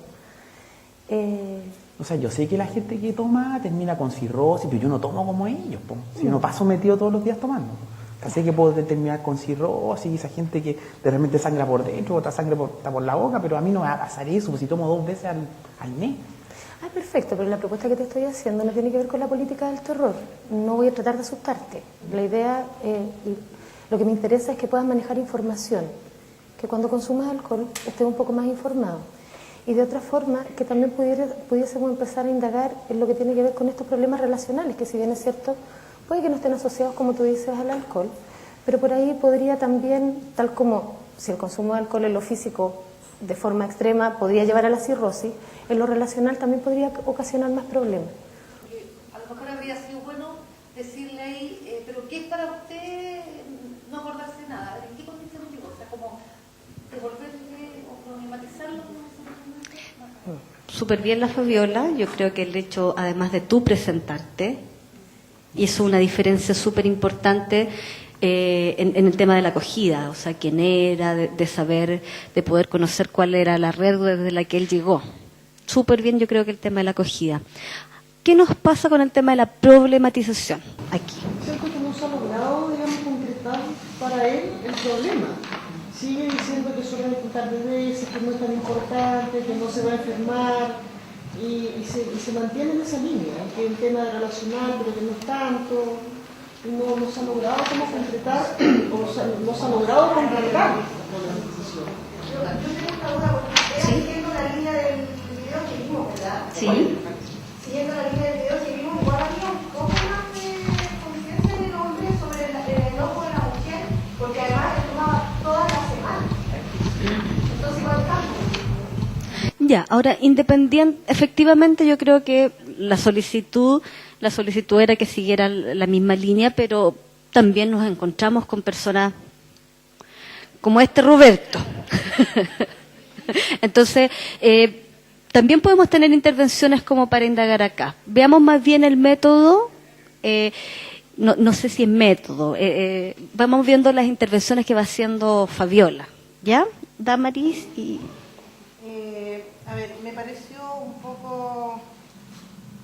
O sea, yo sé que la gente que toma termina con cirrosis, pero yo no tomo como ellos, po. Si yo no paso metido todos los días tomando. O sea, sé que puedo terminar con cirrosis, esa gente que de repente sangra por dentro, otra sangre está por la boca, pero a mí no me va a pasar eso, pues si tomo 2 veces al mes. Ah, perfecto, pero la propuesta que te estoy haciendo no tiene que ver con la política del terror. No voy a tratar de asustarte. La idea, lo que me interesa es que puedas manejar información, que cuando consumas alcohol estés un poco más informado. Y de otra forma, que también pudiésemos empezar a indagar en lo que tiene que ver con estos problemas relacionales, que si bien es cierto, puede que no estén asociados, como tú dices, al alcohol, pero por ahí podría también, tal como si el consumo de alcohol en lo físico de forma extrema podría llevar a la cirrosis, en lo relacional también podría ocasionar más problemas. A lo mejor habría sido bueno decirle ahí, pero ¿qué es para usted no acordarse nada? ¿En qué condición llegó? O sea, como devolverle o problematizarlo. Súper bien la Fabiola. Yo creo que el hecho, además de tú presentarte, hizo una diferencia súper importante en el tema de la acogida, o sea, quién era, de saber, de poder conocer cuál era la red desde la que él llegó. Súper bien, yo creo que el tema de la acogida. ¿Qué nos pasa con el tema de la problematización aquí? Siento que no se ha logrado, digamos, concretar para él el problema. Sigue diciendo que solo disfrutar de veces, que no es tan importante, que no se va a enfermar, y se mantiene en esa línea, que es un tema relacional, pero que no es tanto, y no se ha logrado como concretar, o sea, no se ha logrado concretar la problematización. Yo tengo una duda, porque siguiendo la línea del video que vimos, ¿verdad? Sí. Siguiendo la línea del video que vimos, igual había un poco más de conciencia del hombre sobre el enojo de la mujer, porque además le tomaba toda la semana. Entonces igual cambia. Ya, ahora, efectivamente yo creo que la solicitud era que siguiera la misma línea, pero también nos encontramos con personas como este Roberto. Entonces, también podemos tener intervenciones como para indagar acá. Veamos más bien el método, no sé si es método, vamos viendo las intervenciones que va haciendo Fabiola, ¿ya? Damaris y... A ver, me pareció un poco,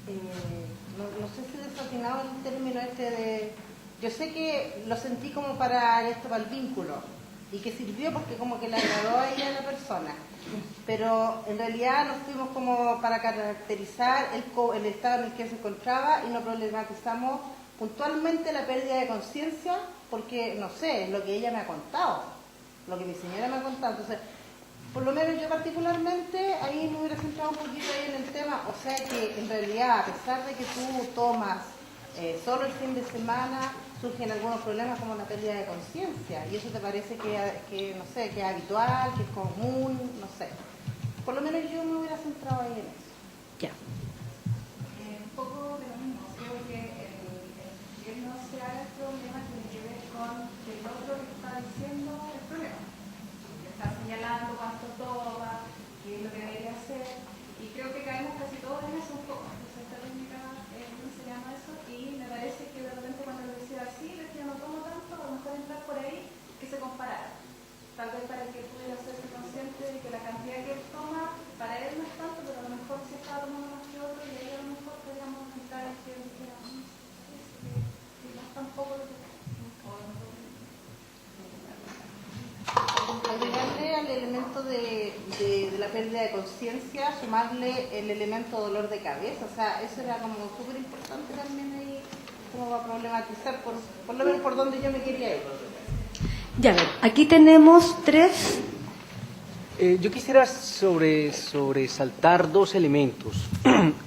no sé si desatinado el término de... Yo sé que lo sentí como para esto, para el vínculo, y que sirvió porque como que le agradó a ella a la persona, pero en realidad nos fuimos como para caracterizar el estado en el que se encontraba y no problematizamos puntualmente la pérdida de conciencia, porque, no sé, es lo que ella me ha contado, lo que mi señora me ha contado. Entonces, por lo menos yo particularmente ahí me hubiera centrado un poquito ahí en el tema, o sea que en realidad, a pesar de que tú tomas solo el fin de semana, surgen algunos problemas como la pérdida de conciencia, y eso te parece que, no sé, que es habitual, que es común, no sé. Por lo menos yo me hubiera centrado ahí en eso. Ya. Un poco de lo mismo, creo que el no se haga el problema tiene que ver con que el otro que está diciendo el problema. Está señalando cuánto toma, qué es lo que debería hacer, y creo que caemos casi todos en eso un poco. Entonces esta técnica se llama eso, y me parece que de repente cuando lo decía así, decía no tomo tanto, a lo mejor entrar por ahí, que se comparara. Tal vez para que pudiera hacerse consciente de que la cantidad que él toma, para él no es tanto, pero a lo mejor se está tomando más que otro, y ahí a lo mejor podríamos entrar en que no es tampoco lo que... Agregarle al elemento de la pérdida de conciencia, sumarle el elemento dolor de cabeza, o sea, eso era como súper importante también ahí, como va a problematizar, por lo menos por donde yo me quería ir. Ya, aquí tenemos 3. Yo quisiera sobresaltar 2 elementos.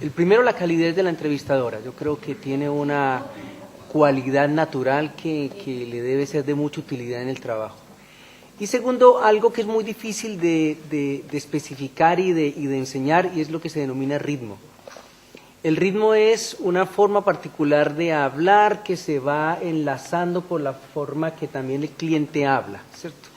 El primero, la calidez de la entrevistadora. Yo creo que tiene una cualidad natural que le debe ser de mucha utilidad en el trabajo. Y segundo, algo que es muy difícil de especificar y de enseñar, y es lo que se denomina ritmo. El ritmo es una forma particular de hablar que se va enlazando por la forma que también el cliente habla, ¿cierto?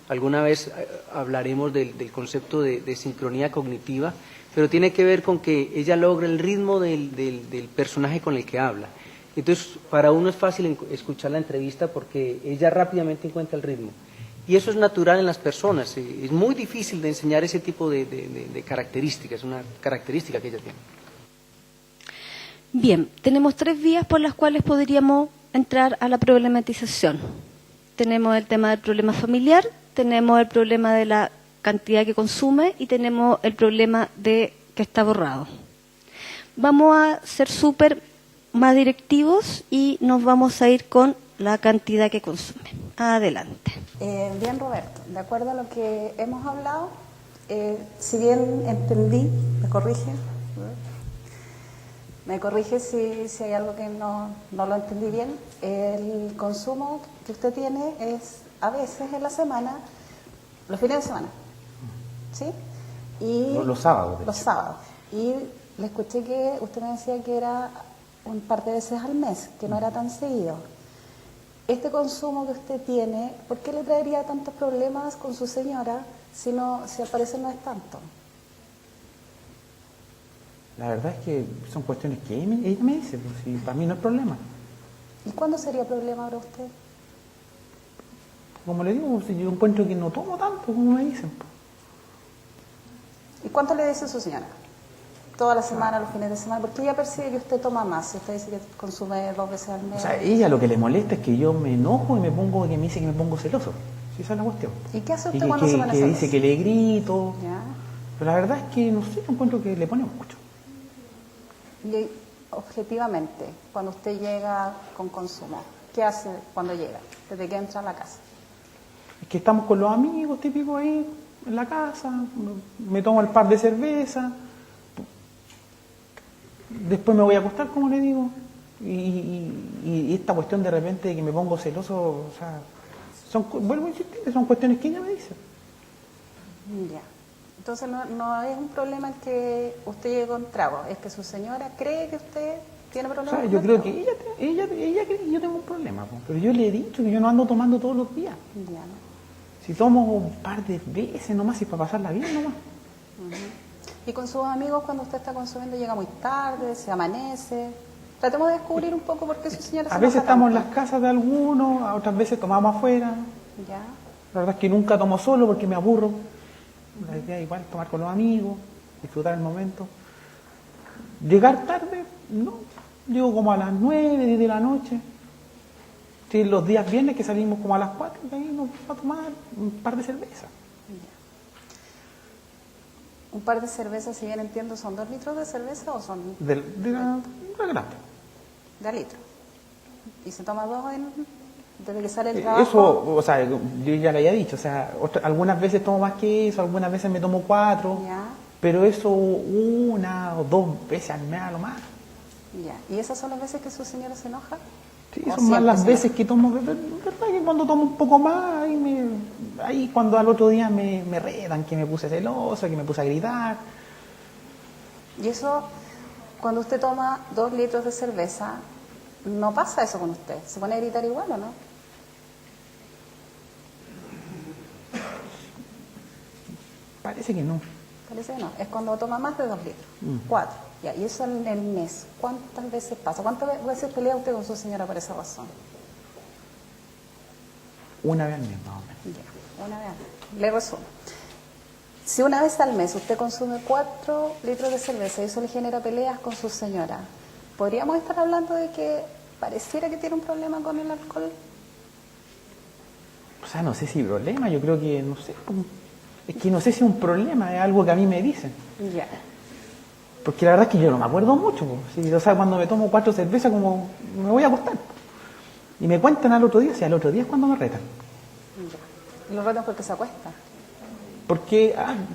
Alguna vez hablaremos del concepto de sincronía cognitiva, pero tiene que ver con que ella logra el ritmo del personaje con el que habla. Entonces, para uno es fácil escuchar la entrevista porque ella rápidamente encuentra el ritmo. Y eso es natural en las personas. Es muy difícil de enseñar ese tipo de características, es una característica que ella tiene. Bien, tenemos 3 vías por las cuales podríamos entrar a la problematización. Tenemos el tema del problema familiar, tenemos el problema de la cantidad que consume y tenemos el problema de que está borrado. Vamos a ser súper más directivos y nos vamos a ir con la cantidad que consume. Adelante. Bien, Roberto, de acuerdo a lo que hemos hablado, Si bien entendí, me corrige si hay algo que no lo entendí bien. El consumo que usted tiene es a veces en la semana, los fines de semana, ¿sí? Y los sábados. Los sábados. Y le escuché que usted me decía que era un par de veces al mes, que no era tan seguido. Este consumo que usted tiene, ¿por qué le traería tantos problemas con su señora si al parecer no es tanto? La verdad es que son cuestiones que ella me dice, pues, si para mí no es problema. ¿Y cuándo sería problema para usted? Como le digo, si yo encuentro que no tomo tanto, como me dicen. ¿Y cuánto le dice su señora? Toda la semana, los fines de semana, porque ella percibe que usted toma más, si usted dice que consume 2 veces al mes. O sea, ella lo que le molesta es que yo me enojo y que me dice que me pongo celoso. Sí, esa es la cuestión. ¿Y qué hace usted que, cuando se pone que celoso? dice que le grito. ¿Ya? Pero la verdad es que, no sé, encuentro que le pone mucho. Y objetivamente, cuando usted llega con consumo, ¿qué hace cuando llega? Desde que entra a la casa. Es que estamos con los amigos típicos ahí en la casa, me tomo el par de cerveza, después me voy a acostar, como le digo, y esta cuestión de repente de que me pongo celoso, o sea, vuelvo a insistir, son cuestiones que ella me dice. Ya. Entonces no es un problema el que usted llegue con trago, es que su señora cree que usted tiene problemas. O sea, yo creo que ella cree que yo tengo un problema, pero yo le he dicho que yo no ando tomando todos los días. Ya, ¿no? Si tomo un par de veces nomás, y para pasarla bien nomás. Y con sus amigos, cuando usted está consumiendo, llega muy tarde, se amanece. Tratemos de descubrir un poco por qué su señora se A veces enoja estamos en tanto. las casas de algunos, a otras veces tomamos afuera. Ya. La verdad es que nunca tomo solo porque me aburro. La idea es igual tomar con los amigos, disfrutar el momento. Llegar tarde, no. Llego como a las 9, 10 de la noche. Sí, los días viernes que salimos como a las 4, de ahí nos vamos a tomar un par de cervezas. Un par de cervezas, si bien entiendo, ¿son 2 litros de cerveza o son De la grande. de a litro? ¿Y se toma 2 desde que sale el trabajo? Eso, o sea, yo ya le había dicho, o sea, algunas veces tomo más que eso, algunas veces me tomo 4, Ya, pero eso 1 o 2 veces al mes a lo más. ya. ¿Y esas son las veces que su señora se enoja? Sí, ¿O son más siempre las se veces que tomo, verdad que cuando tomo un poco más, ahí cuando al otro día me retan, que me puse celoso, que me puse a gritar. Y eso, cuando usted toma 2 litros de cerveza, no pasa eso con usted. ¿Se pone a gritar igual o no? Parece que no. Parece que no. Es cuando toma más de 2 litros. 4. Ya. Y eso en el mes. ¿Cuántas veces pasa? ¿Cuántas veces pelea usted con su señora por esa razón? Una vez al mes, más o menos. Ya. Una vez al mes. Le resumo. Si una vez al mes usted consume 4 litros de cerveza y eso le genera peleas con su señora, ¿podríamos estar hablando de que pareciera que tiene un problema con el alcohol? O sea, no sé si problema, yo creo que, no sé, es que no sé si es un problema, es algo que a mí me dicen. Ya. Porque la verdad es que yo no me acuerdo mucho, ¿sí? O sea, cuando me tomo 4 cervezas, como me voy a acostar. Y me cuentan al otro día, o sea, al otro día es cuando me retan. Ya. ¿Y los retan porque se acuesta? Porque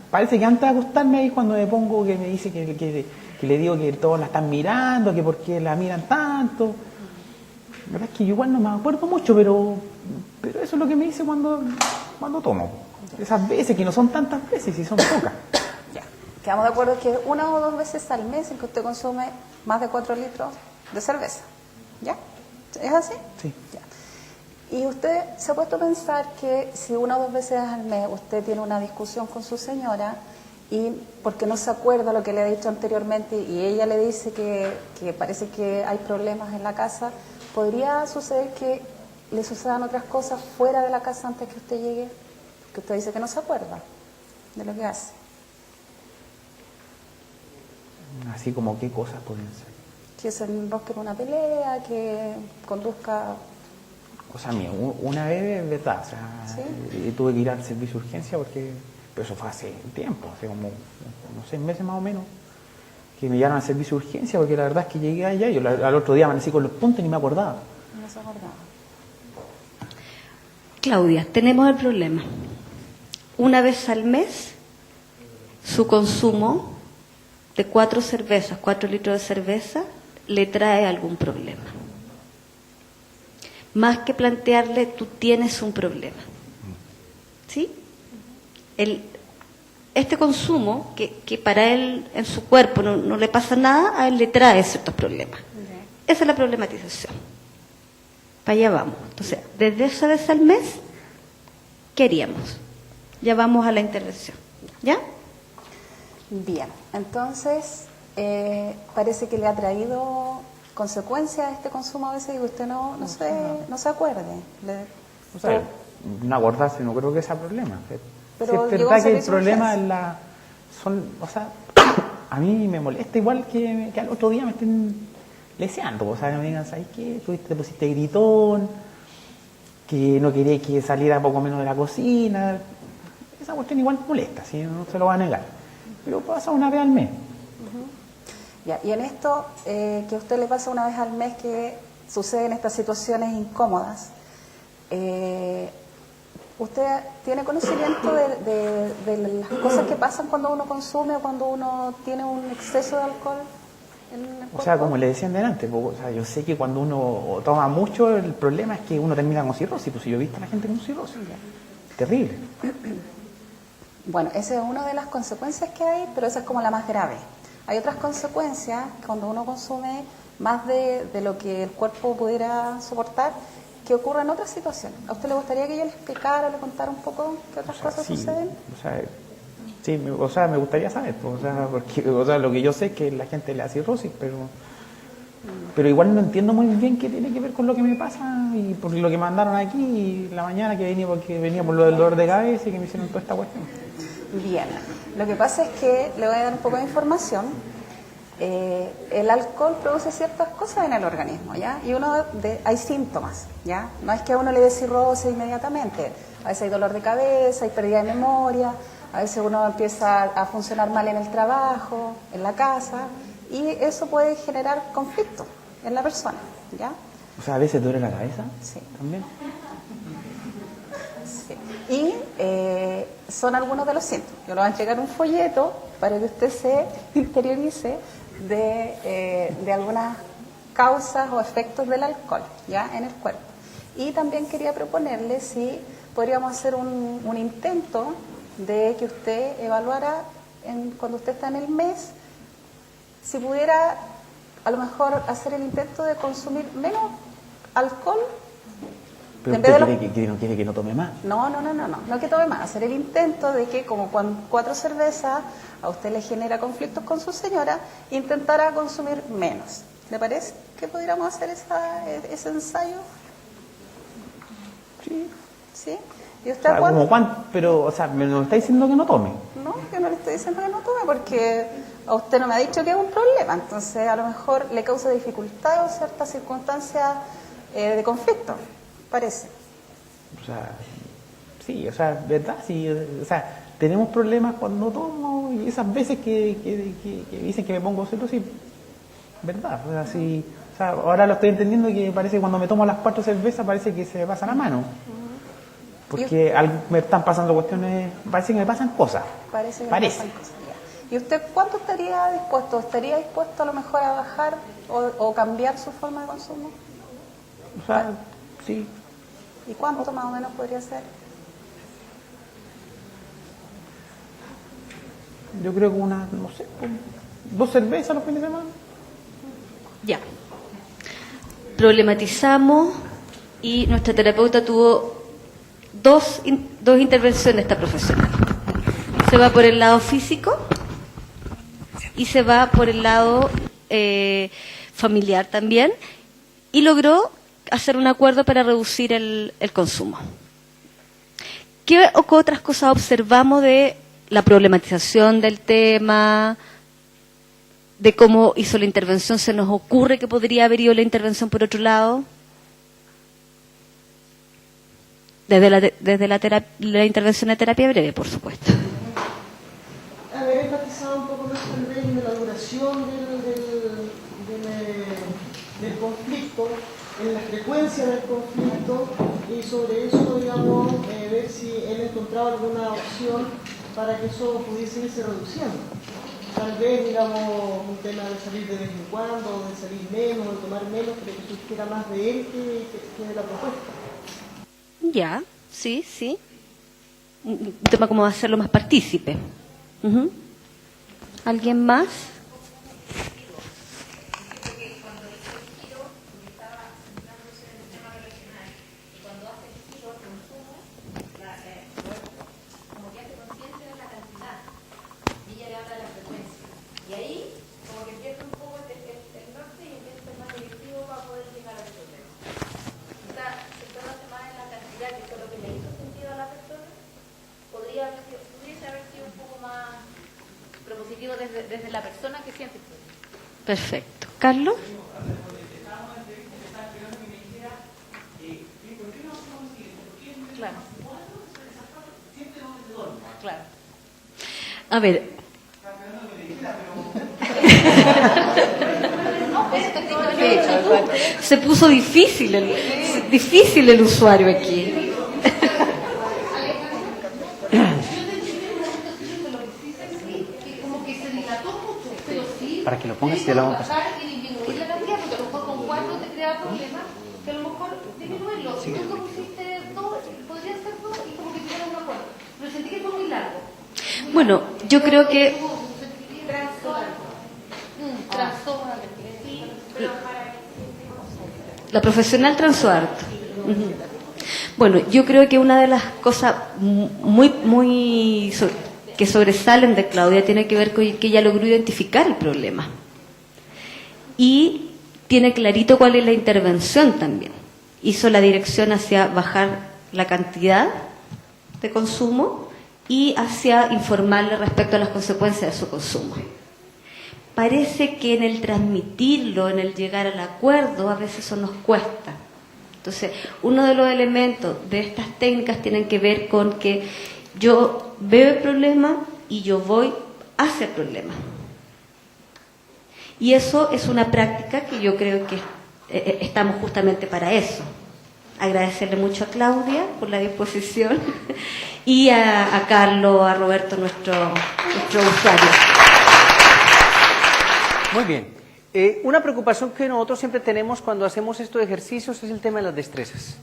parece que antes de acostarme ahí cuando me pongo que me dice que le digo que todos la están mirando, que por qué la miran tanto. La verdad es que yo igual no me acuerdo mucho, pero eso es lo que me dice cuando tomo. Esas veces, que no son tantas veces, y son pocas. Ya. Quedamos de acuerdo que 1 o 2 veces al mes en que usted consume más de 4 litros de cerveza. ¿Ya? ¿Es así? Sí. Ya. Y usted se ha puesto a pensar que si 1 o 2 veces al mes usted tiene una discusión con su señora y porque no se acuerda lo que le ha dicho anteriormente y ella le dice que parece que hay problemas en la casa, ¿podría suceder que le sucedan otras cosas fuera de la casa antes que usted llegue? Que usted dice que no se acuerda de lo que hace. Así como qué cosas podrían ser. Que se enrosque en una pelea, que conduzca... O sea, mira, una vez, verdad, o sea, ¿Sí? tuve que ir al servicio de urgencia pero eso fue hace tiempo, hace como unos 6 meses más o menos, que me llevaron al servicio de urgencia porque la verdad es que llegué allá y yo al otro día amanecí con los puntos y ni me acordaba. No se acordaba. Claudia, tenemos el problema. Una vez al mes su consumo de 4 cervezas, 4 litros de cerveza, le trae algún problema. Más que plantearle, tú tienes un problema. ¿Sí? Este consumo, que para él en su cuerpo no le pasa nada, a él le trae ciertos problemas. Esa es la problematización. Para allá vamos. Entonces, desde esa vez al mes, ¿qué haríamos? Ya vamos a la intervención. ¿Ya? Bien, entonces parece que le ha traído consecuencias este consumo a veces y usted no se acuerde. O sea, no acordarse, no creo que sea problema. Pero sí, es verdad que el problema es o sea, a mí me molesta igual que al otro día me estén leseando. O sea, que me digan, ¿sabes qué? Tú te pusiste gritón, que no quería que saliera poco menos de la cocina. Esa cuestión igual molesta, ¿sí? No se lo va a negar. Pero pasa una vez al mes. Ya, y en esto, que a usted le pasa una vez al mes que suceden estas situaciones incómodas, ¿usted tiene conocimiento de las cosas que pasan cuando uno consume o cuando uno tiene un exceso de alcohol en el cuerpo? O sea, como le decían delante, o sea, yo sé que cuando uno toma mucho, el problema es que uno termina con cirrosis. Pues si yo he visto a la gente con cirrosis, terrible. Bueno, esa es una de las consecuencias que hay, pero esa es como la más grave. Hay otras consecuencias cuando uno consume más de lo que el cuerpo pudiera soportar, que ocurren en otras situaciones. ¿A usted le gustaría que yo le explicara, le contara un poco qué otras cosas suceden? O sea, me gustaría saber, pues, porque lo que yo sé es que la gente le da cirrosis, pero igual no entiendo muy bien qué tiene que ver con lo que me pasa y por lo que me mandaron aquí y la mañana que venía por lo del dolor de cabeza y que me hicieron toda esta cuestión. Bien, lo que pasa es que le voy a dar un poco de información. El alcohol produce ciertas cosas en el organismo, ¿ya? Y hay síntomas, ¿ya? No es que a uno le dé cirrosis inmediatamente. A veces hay dolor de cabeza, hay pérdida de memoria, a veces uno empieza a funcionar mal en el trabajo, en la casa, y eso puede generar conflicto en la persona, ¿ya? O sea, a veces duele la cabeza. Sí. También. Sí. Y son algunos de los síntomas. Yo le voy a entregar un folleto para que usted se interiorice de algunas causas o efectos del alcohol, ¿ya? En el cuerpo. Y también quería proponerle si podríamos hacer un intento de que usted evaluara cuando usted está en el mes, si pudiera a lo mejor hacer el intento de consumir menos alcohol. Pero usted no quiere que no tome más. No que tome más, hacer el intento de que como 4 cervezas a usted le genera conflictos con su señora, intentara consumir menos. ¿Le parece que pudiéramos hacer ese ensayo? Sí. ¿Sí? ¿Y usted cuándo? Pero, o sea, me lo está diciendo que no tome. No, yo no le estoy diciendo que no tome porque a usted no me ha dicho que es un problema. Entonces, a lo mejor le causa dificultad o ciertas circunstancias de conflicto, parece. O sea, sí, o sea, ¿verdad? Sí, o sea, tenemos problemas cuando tomo y esas veces que dicen que me pongo celoso, sí, ¿verdad? O sea, sí, o sea, ahora lo estoy entendiendo que parece que cuando me tomo las 4 cervezas parece que se me pasa la mano. Porque me están pasando cuestiones, parece que me pasan cosas. Parece que me pasan cosas. Ya. ¿Y usted cuánto estaría dispuesto? ¿Estaría dispuesto a lo mejor a bajar o cambiar su forma de consumo? O sea, sí. ¿Y cuánto más o menos podría ser? Yo creo que no sé, 2 cervezas los fines de semana. Ya. Problematizamos y nuestra terapeuta tuvo dos intervenciones, esta profesional. Se va por el lado físico y se va por el lado familiar también, y logró hacer un acuerdo para reducir el consumo. ¿Qué otras cosas observamos de la problematización del tema, de cómo hizo la intervención? ¿Se nos ocurre que podría haber ido la intervención por otro lado? Desde la intervención de terapia breve, por supuesto. Haber enfatizado un poco más también en la duración del conflicto, en la frecuencia del conflicto, y sobre eso, digamos, ver si él encontraba alguna opción para que eso pudiese irse reduciendo. Tal vez, digamos, un tema de salir de vez en cuando, de salir menos, de tomar menos, pero que surgiera más de él que de la propuesta. Ya, sí, sí. Un tema como hacerlo más partícipe. Ujú. ¿Alguien más? Y ahí, como que pierde un poco el norte y empieza a ser más directivo para poder llegar al problema. Quizás, centrándose más en la cantidad, que fue lo que le hizo sentido a la persona, pudiese haber sido un poco más propositivo desde la persona que siente el problema. Perfecto. ¿Carlos? Claro. Claro. A ver. Se puso difícil el usuario aquí. Para que lo pongas y ya lo vamos a pasar. Y disminuir la cantidad, porque a lo mejor con 4 te crea problemas, que a lo mejor disminuirlo. Si tú lo pusiste 2, podría ser 2 y como que tuviera un acuerdo. Pero sentí que fue muy largo. Bueno, yo creo que la profesional transó harto. Ujú. Bueno, yo creo que una de las cosas que sobresalen de Claudia tiene que ver con que ella logró identificar el problema y tiene clarito cuál es la intervención también. Hizo la dirección hacia bajar la cantidad de consumo y hacia informarle respecto a las consecuencias de su consumo. Parece que en el transmitirlo, en el llegar al acuerdo, a veces eso nos cuesta. Entonces, uno de los elementos de estas técnicas tienen que ver con que yo veo el problema y yo voy hacia el problema. Y eso es una práctica que yo creo que estamos justamente para eso. Agradecerle mucho a Claudia por la disposición y a Carlos, a Roberto, nuestro usuario. Muy bien. Una preocupación que nosotros siempre tenemos cuando hacemos estos ejercicios es el tema de las destrezas.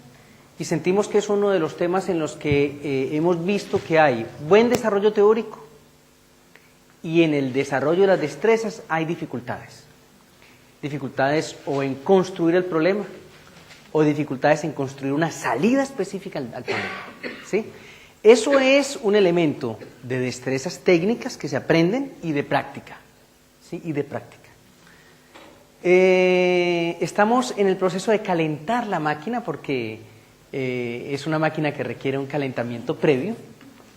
Y sentimos que es uno de los temas en los que hemos visto que hay buen desarrollo teórico y en el desarrollo de las destrezas hay dificultades. Dificultades o en construir el problema o dificultades en construir una salida específica al problema. ¿Sí? Eso es un elemento de destrezas técnicas que se aprenden y de práctica. ¿Sí? Y de práctica. Estamos en el proceso de calentar la máquina porque es una máquina que requiere un calentamiento previo.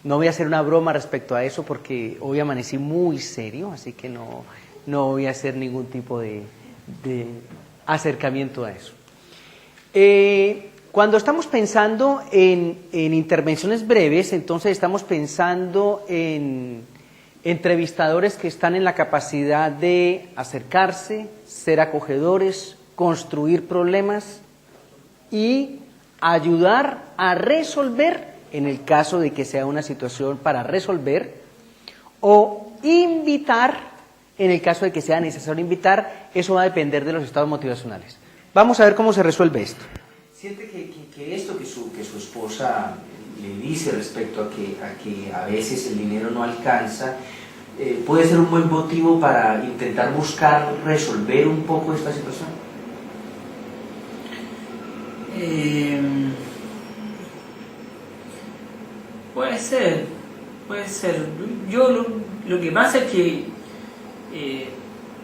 No voy a hacer una broma respecto a eso porque hoy amanecí muy serio, así que no voy a hacer ningún tipo de acercamiento a eso. Cuando estamos pensando en intervenciones breves, entonces estamos pensando en entrevistadores que están en la capacidad de acercarse, ser acogedores, construir problemas y ayudar a resolver, en el caso de que sea una situación para resolver, o invitar, en el caso de que sea necesario invitar. Eso va a depender de los estados motivacionales. Vamos a ver cómo se resuelve esto. ¿Siente que esto que su esposa le dice respecto a que a veces el dinero no alcanza, puede ser un buen motivo para intentar buscar resolver un poco esta situación? Puede ser. Yo lo que pasa es que,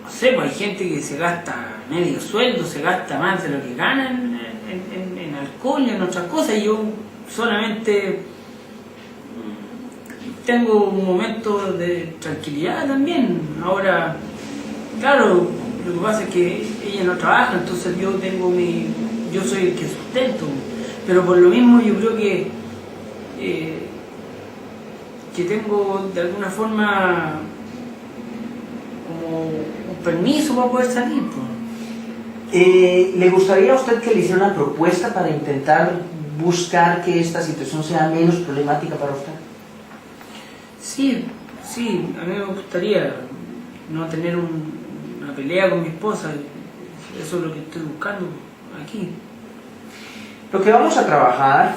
no sé, pues hay gente que se gasta medio sueldo, se gasta más de lo que gana en alcohol y en otras cosas, y yo solamente tengo un momento de tranquilidad también. Ahora, claro, lo que pasa es que ella no trabaja, entonces yo soy el que sustento, pero por lo mismo yo creo que tengo de alguna forma como un permiso para poder salir. ¿Le gustaría a usted que le hiciera una propuesta para intentar buscar que esta situación sea menos problemática para usted? Sí, a mí me gustaría no tener una pelea con mi esposa. Eso es lo que estoy buscando aquí. Lo que vamos a trabajar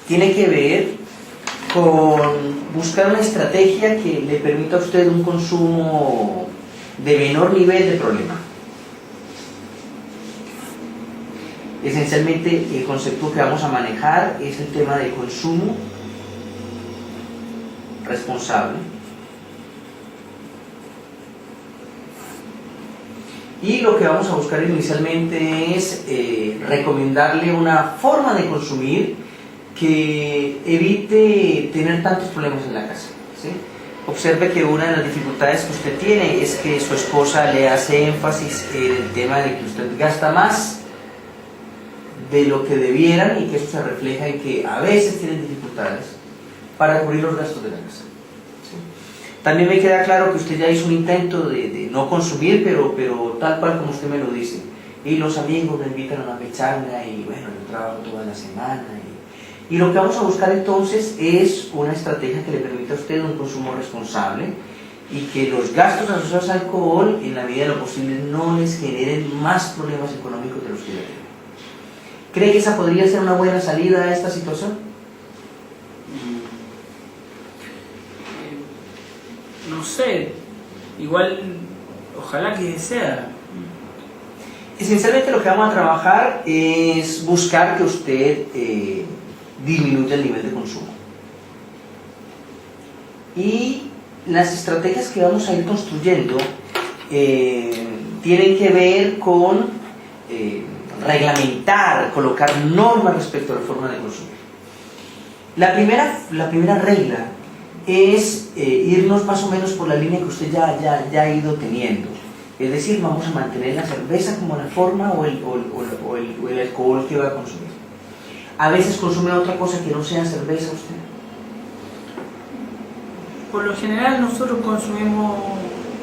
tiene que ver con buscar una estrategia que le permita a usted un consumo de menor nivel de problema. Esencialmente el concepto que vamos a manejar es el tema del consumo responsable. Y lo que vamos a buscar inicialmente es recomendarle una forma de consumir que evite tener tantos problemas en la casa, ¿sí? Observe que una de las dificultades que usted tiene es que su esposa le hace énfasis en el tema de que usted gasta más de lo que debieran y que eso se refleja en que a veces tienen dificultades para cubrir los gastos de la casa. ¿Sí? También me queda claro que usted ya hizo un intento de no consumir, pero tal cual como usted me lo dice. Y los amigos me invitan a una pechanga y bueno, yo trabajo toda la semana. Y lo que vamos a buscar entonces es una estrategia que le permita a usted un consumo responsable y que los gastos asociados al alcohol, en la medida de lo posible, no les generen más problemas económicos de los que ya tienen. ¿Cree que esa podría ser una buena salida a esta situación? No sé, igual, ojalá que sea. Esencialmente lo que vamos a trabajar es buscar que usted disminuya el nivel de consumo. Y las estrategias que vamos a ir construyendo tienen que ver con reglamentar, colocar normas respecto a la forma de consumo. La primera regla es irnos más o menos por la línea que usted ya ha ido teniendo. Es decir, vamos a mantener la cerveza como la forma o el alcohol que va a consumir. A veces consume otra cosa que no sea cerveza usted. Por lo general nosotros consumimos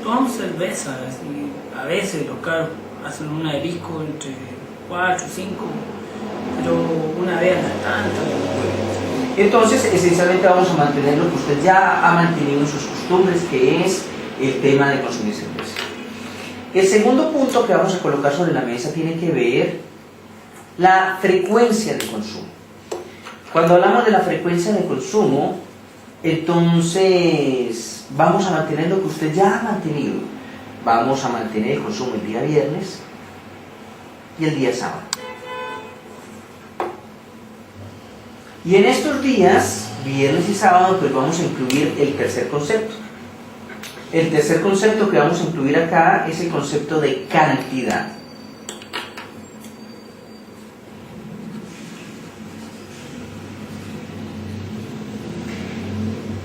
todas cervezas y a veces los caros hacen una de pisco entre 4 o 5, pero una vez a la tanta. Entonces, esencialmente vamos a mantener lo que usted ya ha mantenido en sus costumbres, que es el tema de consumir cerveza. El segundo punto que vamos a colocar sobre la mesa tiene que ver la frecuencia de consumo. Cuando hablamos de la frecuencia de consumo, entonces vamos a mantener lo que usted ya ha mantenido. Vamos a mantener el consumo el día viernes y el día sábado. Y en estos días, viernes y sábado, pues vamos a incluir el tercer concepto. El tercer concepto que vamos a incluir acá es el concepto de cantidad.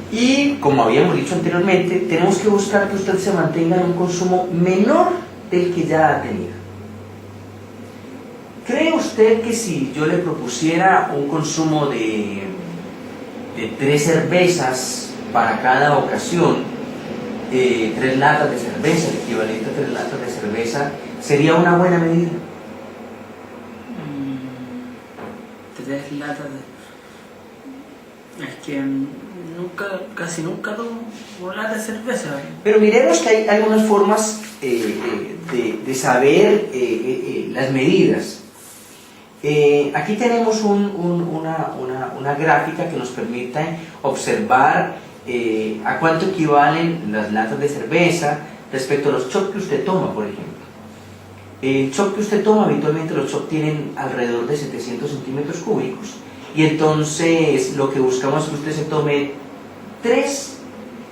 Y como habíamos dicho anteriormente, tenemos que buscar que usted se mantenga en un consumo menor del que ya ha tenido. ¿Cree usted que si yo le propusiera un consumo de 3 cervezas para cada ocasión, 3 latas de cerveza, el equivalente a 3 latas de cerveza, sería una buena medida? 3 latas de... Es que casi nunca tomo lata de cerveza. Pero miremos que hay algunas formas de saber las medidas. Aquí tenemos una gráfica que nos permite observar a cuánto equivalen las latas de cerveza respecto a los shots que usted toma, por ejemplo. El shot que usted toma, habitualmente los shots tienen alrededor de 700 centímetros cúbicos. Y entonces lo que buscamos es que usted se tome 3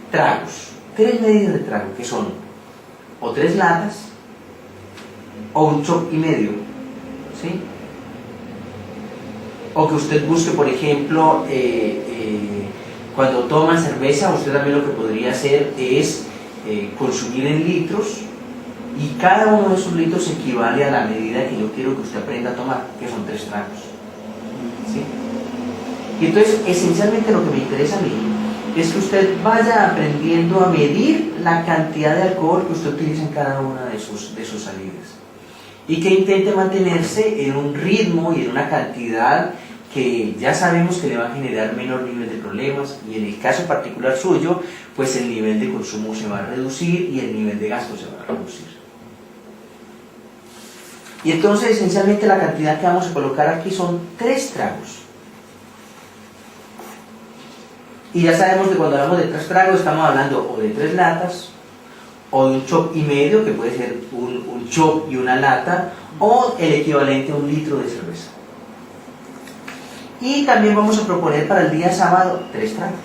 tragos, 3 medidas de trago, que son o 3 latas o un shot y medio, ¿sí? O que usted busque, por ejemplo, cuando toma cerveza, usted también lo que podría hacer es consumir en litros, y cada uno de esos litros equivale a la medida que yo quiero que usted aprenda a tomar, que son 3 tragos, ¿sí? Y entonces, esencialmente lo que me interesa a mí es que usted vaya aprendiendo a medir la cantidad de alcohol que usted utiliza en cada una de sus salidas, y que intente mantenerse en un ritmo y en una cantidad que ya sabemos que le va a generar menor nivel de problemas, y en el caso particular suyo, pues el nivel de consumo se va a reducir y el nivel de gasto se va a reducir. Y entonces esencialmente la cantidad que vamos a colocar aquí son 3 tragos. Y ya sabemos que cuando hablamos de 3 tragos estamos hablando o de 3 latas, o de un chop y medio, que puede ser un chop y una lata, o el equivalente a 1 litro de cerveza. Y también vamos a proponer para el día sábado 3 tragos.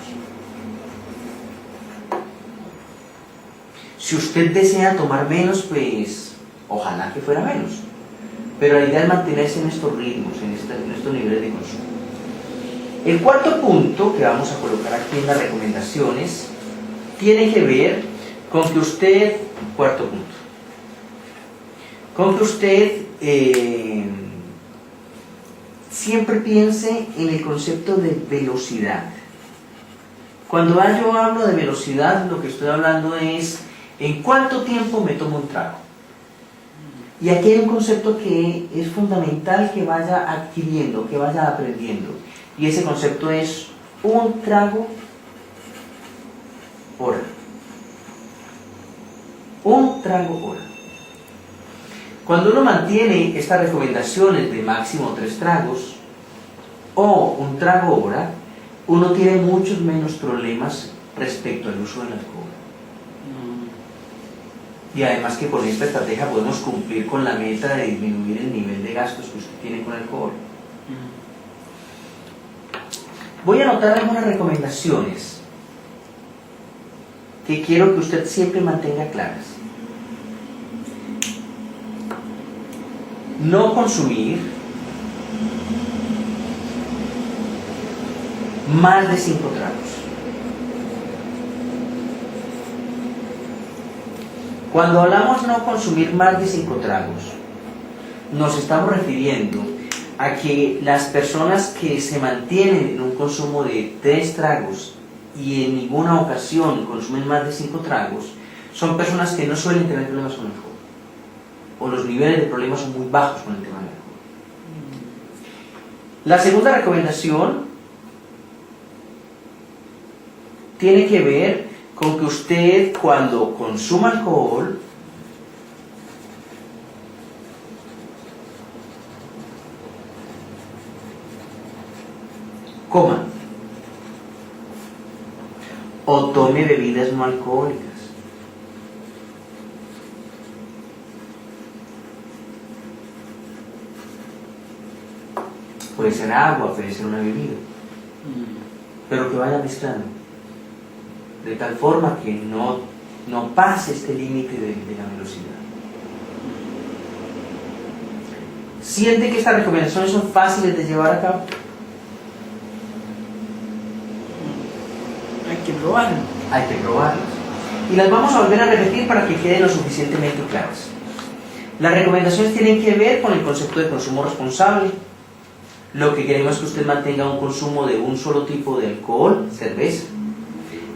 Si usted desea tomar menos, pues ojalá que fuera menos. Pero la idea es mantenerse en estos ritmos, en estos niveles de consumo. El cuarto punto que vamos a colocar aquí en las recomendaciones tiene que ver con que usted, cuarto punto, con que usted siempre piense en el concepto de velocidad. Cuando yo hablo de velocidad, lo que estoy hablando es en cuánto tiempo me tomo un trago. Y aquí hay un concepto que es fundamental que vaya adquiriendo, que vaya aprendiendo. Y ese concepto es un trago hora. Un trago hora. Cuando uno mantiene estas recomendaciones de máximo 3 tragos o un trago hora, uno tiene muchos menos problemas respecto al uso del alcohol. Y además que con esta estrategia podemos cumplir con la meta de disminuir el nivel de gastos que usted tiene con alcohol. Voy a anotar algunas recomendaciones que quiero que usted siempre mantenga claras. No consumir más de 5 tragos. Cuando hablamos de no consumir más de 5 tragos, nos estamos refiriendo a que las personas que se mantienen en un consumo de 3 tragos y en ninguna ocasión consumen más de 5 tragos, son personas que no suelen tener problemas con el alcohol, o los niveles de problemas son muy bajos con el tema del alcohol. La segunda recomendación tiene que ver con que usted, cuando consuma alcohol, coma o tome bebidas no alcohólicas. Puede ser agua, puede ser una bebida, pero que vaya mezclando, de tal forma que no pase este límite de la velocidad. ¿Siente que estas recomendaciones son fáciles de llevar a cabo? Hay que probarlas. Hay que probarlas. Y las vamos a volver a repetir para que queden lo suficientemente claras. Las recomendaciones tienen que ver con el concepto de consumo responsable. Lo que queremos es que usted mantenga un consumo de un solo tipo de alcohol, cerveza.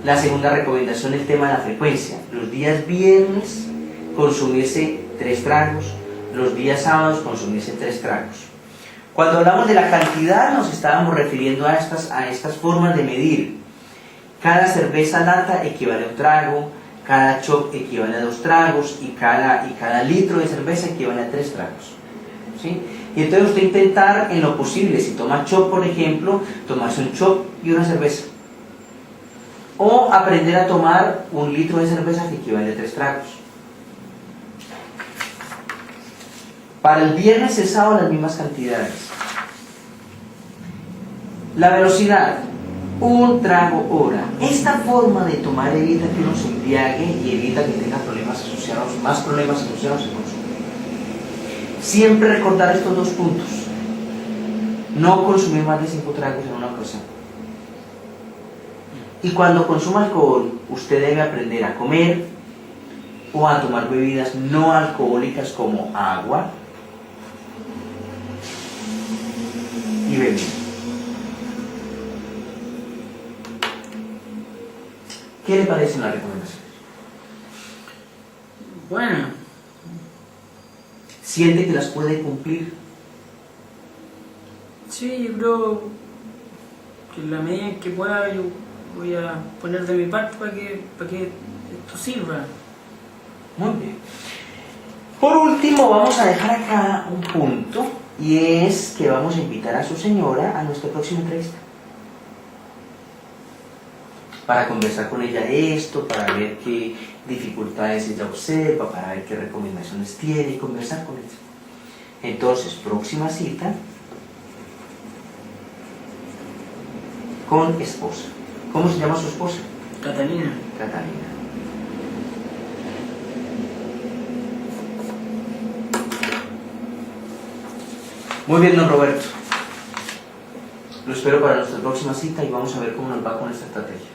La segunda recomendación es el tema de la frecuencia. Los días viernes consumirse 3 tragos, los días sábados consumirse 3 tragos. Cuando hablamos de la cantidad nos estábamos refiriendo a estas formas de medir. Cada cerveza lata equivale a 1 trago, cada chop equivale a 2 tragos y cada litro de cerveza equivale a 3 tragos. ¿Sí? Y entonces usted intentar en lo posible, si toma chop por ejemplo, tomarse un chop y una cerveza. O aprender a tomar 1 litro de cerveza que equivale a 3 tragos. Para el viernes y el sábado las mismas cantidades. La velocidad, 1 trago hora. Esta forma de tomar evita que uno se embriague y evita que tenga más problemas asociados al consumo. Siempre recordar estos 2 puntos. No consumir más de 5 tragos en una ocasión. Y cuando consuma alcohol, usted debe aprender a comer o a tomar bebidas no alcohólicas como agua y bebida. ¿Qué le parecen las recomendaciones? Bueno. ¿Siente que las puede cumplir? Sí. Sí, yo creo que en la medida en que pueda yo voy a poner de mi parte para que esto sirva. Muy bien. Por último, vamos a dejar acá un punto, y es que vamos a invitar a su señora a nuestra próxima entrevista. Para conversar con ella esto, para ver qué dificultades ella observa, para ver qué recomendaciones tiene y conversar con ella. Entonces, próxima cita con esposa. ¿Cómo se llama su esposa? Catalina. Catalina. Muy bien, don Roberto. Lo espero para nuestra próxima cita y vamos a ver cómo nos va con esta estrategia.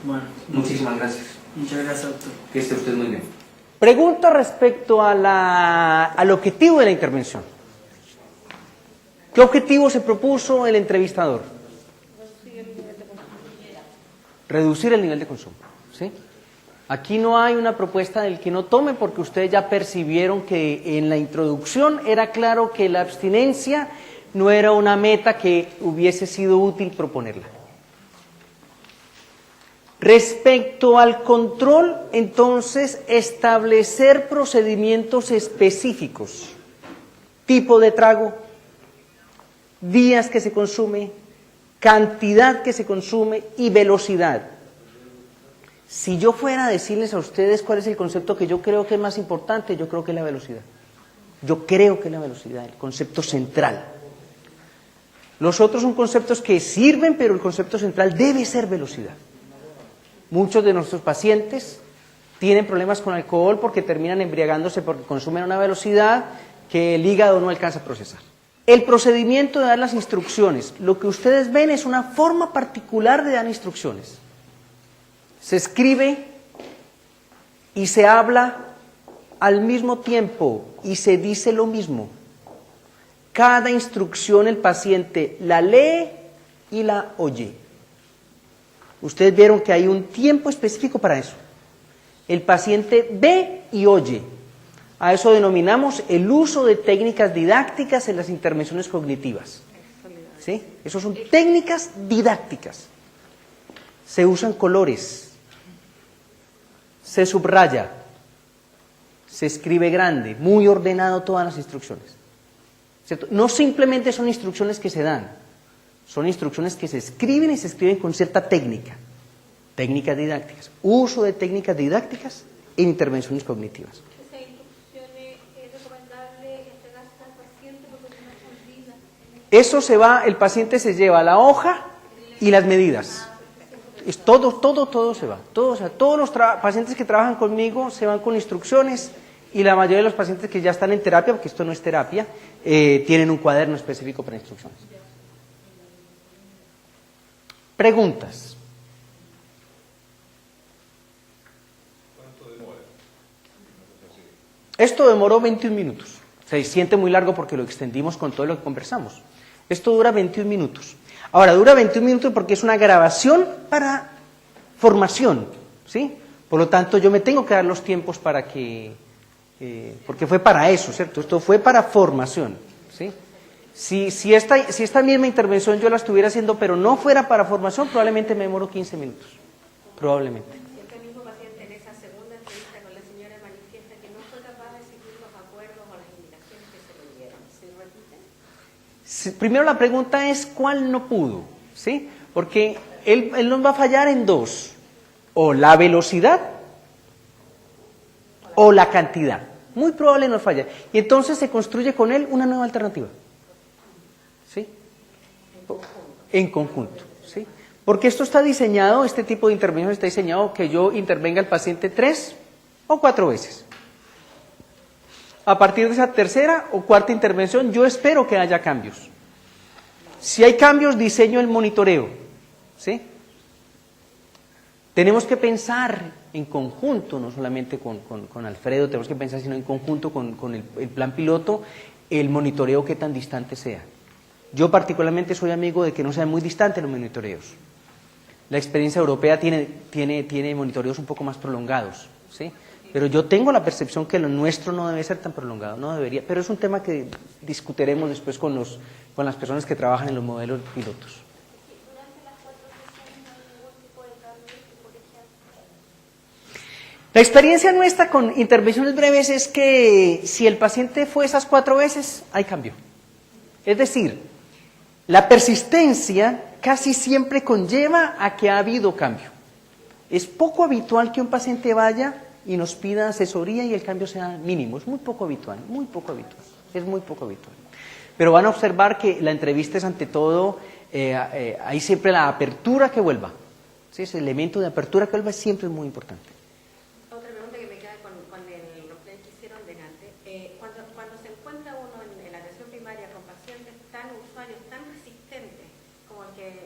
Bueno. Muchísimas gracias. Muchas gracias, doctor. Que esté usted muy bien. Pregunta respecto al objetivo de la intervención. ¿Qué objetivo se propuso el entrevistador? Reducir el nivel de consumo. ¿Sí? Aquí no hay una propuesta del que no tome, porque ustedes ya percibieron que en la introducción era claro que la abstinencia no era una meta que hubiese sido útil proponerla. Respecto al control, entonces, establecer procedimientos específicos, tipo de trago, días que se consume, cantidad que se consume y velocidad. Si yo fuera a decirles a ustedes cuál es el concepto que yo creo que es más importante, yo creo que es la velocidad. Yo creo que es la velocidad, el concepto central. Los otros son conceptos que sirven, pero el concepto central debe ser velocidad. Muchos de nuestros pacientes tienen problemas con alcohol porque terminan embriagándose porque consumen a una velocidad que el hígado no alcanza a procesar. El procedimiento de dar las instrucciones, lo que ustedes ven es una forma particular de dar instrucciones. Se escribe y se habla al mismo tiempo y se dice lo mismo. Cada instrucción el paciente la lee y la oye. Ustedes vieron que hay un tiempo específico para eso. El paciente ve y oye. A eso denominamos el uso de técnicas didácticas en las intervenciones cognitivas. ¿Sí? Eso son técnicas didácticas. Se usan colores, se subraya, se escribe grande, muy ordenado todas las instrucciones. ¿Cierto? No simplemente son instrucciones que se dan, son instrucciones que se escriben y se escriben con cierta técnica. Técnicas didácticas, uso de técnicas didácticas en intervenciones cognitivas. ¿Esas instrucciones es recomendable entregarse al paciente porque no se olvida? Eso se va, el paciente se lleva la hoja y las medidas. Es todo se va. O sea, todos los pacientes que trabajan conmigo se van con instrucciones, y la mayoría de los pacientes que ya están en terapia, porque esto no es terapia, tienen un cuaderno específico para instrucciones. Preguntas. ¿Cuánto demora? Esto demoró 21 minutos. Se siente muy largo porque lo extendimos con todo lo que conversamos. Esto dura 21 minutos. Ahora, dura 21 minutos porque es una grabación para formación, ¿sí? Por lo tanto, yo me tengo que dar los tiempos para que... porque fue para eso, ¿cierto? Esto fue para formación, ¿sí? Si esta misma intervención yo la estuviera haciendo, pero no fuera para formación, probablemente me demoro 15 minutos. Probablemente. Si este mismo paciente en esa segunda entrevista con la señora manifiesta que no fue capaz de seguir los acuerdos o las indicaciones que se le dieron, ¿se repite? Primero la pregunta es ¿cuál no pudo? ¿Sí? Porque él nos va a fallar en dos, o la velocidad o la cantidad. Muy probable nos falla. Y entonces se construye con él una nueva alternativa. ¿Sí? En conjunto. ¿Sí? Porque esto está diseñado, este tipo de intervención está diseñado que yo intervenga al paciente 3 o 4 veces. A partir de esa tercera o cuarta intervención, yo espero que haya cambios. Si hay cambios, diseño el monitoreo. ¿Sí? Tenemos que pensar en conjunto, no solamente con Alfredo, tenemos que pensar sino en conjunto con el plan piloto, el monitoreo que tan distante sea. Yo particularmente soy amigo de que no sean muy distantes los monitoreos. La experiencia europea tiene monitoreos un poco más prolongados, ¿sí? Pero yo tengo la percepción que lo nuestro no debe ser tan prolongado, no debería, pero es un tema que discutiremos después con las personas que trabajan en los modelos pilotos. La experiencia nuestra con intervenciones breves es que si el paciente fue esas 4 veces, hay cambio. Es decir, la persistencia casi siempre conlleva a que ha habido cambio. Es poco habitual que un paciente vaya y nos pida asesoría y el cambio sea mínimo. Es muy poco habitual, es muy poco habitual. Pero van a observar que la entrevista es ante todo, hay siempre la apertura que vuelva. ¿Sí? Ese elemento de apertura que vuelva siempre es muy importante. Otra pregunta que me queda con el roleplay que hicieron delante. Cuando se encuentra uno en la atención primaria con pacientes usuarios tan resistentes como el que...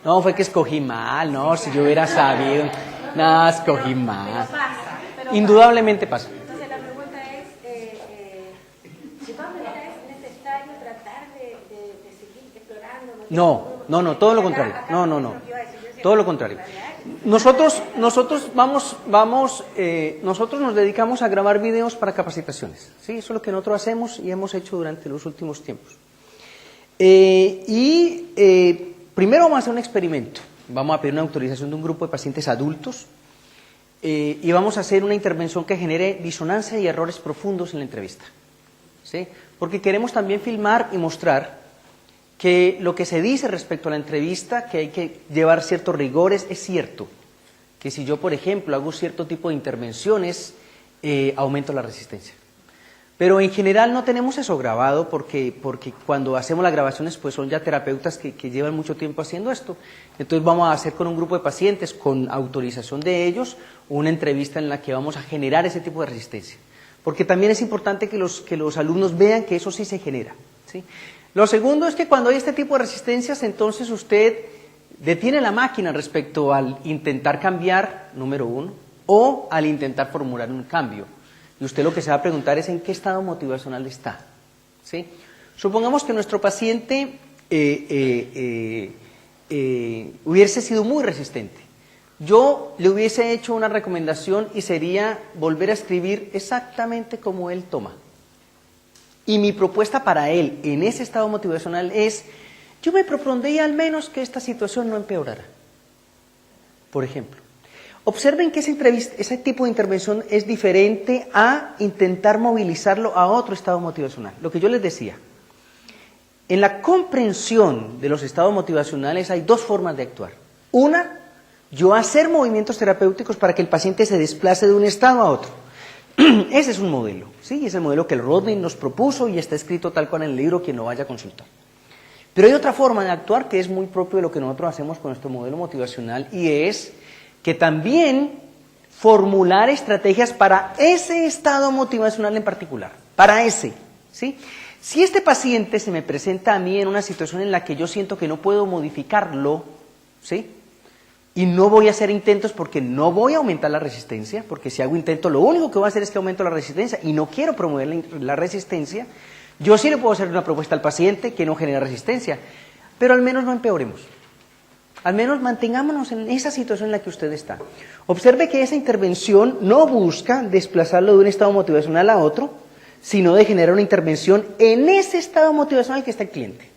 No, fue que escogí mal, no, si yo hubiera sabido. No, escogí mal. Indudablemente pasa. Entonces la pregunta es, ¿de todas maneras es necesario tratar de seguir explorando? No, todo lo contrario. No. Todo lo contrario. Nosotros nos dedicamos a grabar videos para capacitaciones. ¿Sí? Eso es lo que nosotros hacemos y hemos hecho durante los últimos tiempos. Primero vamos a hacer un experimento. Vamos a pedir una autorización de un grupo de pacientes adultos y vamos a hacer una intervención que genere disonancia y errores profundos en la entrevista. ¿Sí? Porque queremos también filmar y mostrar que lo que se dice respecto a la entrevista, que hay que llevar ciertos rigores, es cierto. Que si yo, por ejemplo, hago cierto tipo de intervenciones, aumento la resistencia. Pero en general no tenemos eso grabado porque cuando hacemos las grabaciones pues son ya terapeutas que llevan mucho tiempo haciendo esto. Entonces vamos a hacer con un grupo de pacientes, con autorización de ellos, una entrevista en la que vamos a generar ese tipo de resistencia. Porque también es importante que los alumnos vean que eso sí se genera, ¿sí? Lo segundo es que cuando hay este tipo de resistencias, entonces usted detiene la máquina respecto al intentar cambiar, número 1, o al intentar formular un cambio. Y usted lo que se va a preguntar es en qué estado motivacional está. ¿Sí? Supongamos que nuestro paciente hubiese sido muy resistente. Yo le hubiese hecho una recomendación y sería volver a escribir exactamente como él toma. Y mi propuesta para él en ese estado motivacional es, yo me propondría al menos que esta situación no empeorara. Por ejemplo, observen que ese tipo de intervención es diferente a intentar movilizarlo a otro estado motivacional. Lo que yo les decía, en la comprensión de los estados motivacionales hay 2 formas de actuar. Una, yo hacer movimientos terapéuticos para que el paciente se desplace de un estado a otro. Ese es un modelo, ¿sí? Es el modelo que el Rodney nos propuso y está escrito tal cual en el libro, quien lo vaya a consultar. Pero hay otra forma de actuar que es muy propio de lo que nosotros hacemos con nuestro modelo motivacional y es que también formular estrategias para ese estado motivacional en particular, para ese, ¿sí? Si este paciente se me presenta a mí en una situación en la que yo siento que no puedo modificarlo, ¿sí? Y no voy a hacer intentos porque no voy a aumentar la resistencia, porque si hago intentos lo único que voy a hacer es que aumento la resistencia y no quiero promover la resistencia, yo sí le puedo hacer una propuesta al paciente que no genera resistencia, pero al menos no empeoremos. Al menos mantengámonos en esa situación en la que usted está. Observe que esa intervención no busca desplazarlo de un estado motivacional a otro, sino de generar una intervención en ese estado motivacional que está el cliente.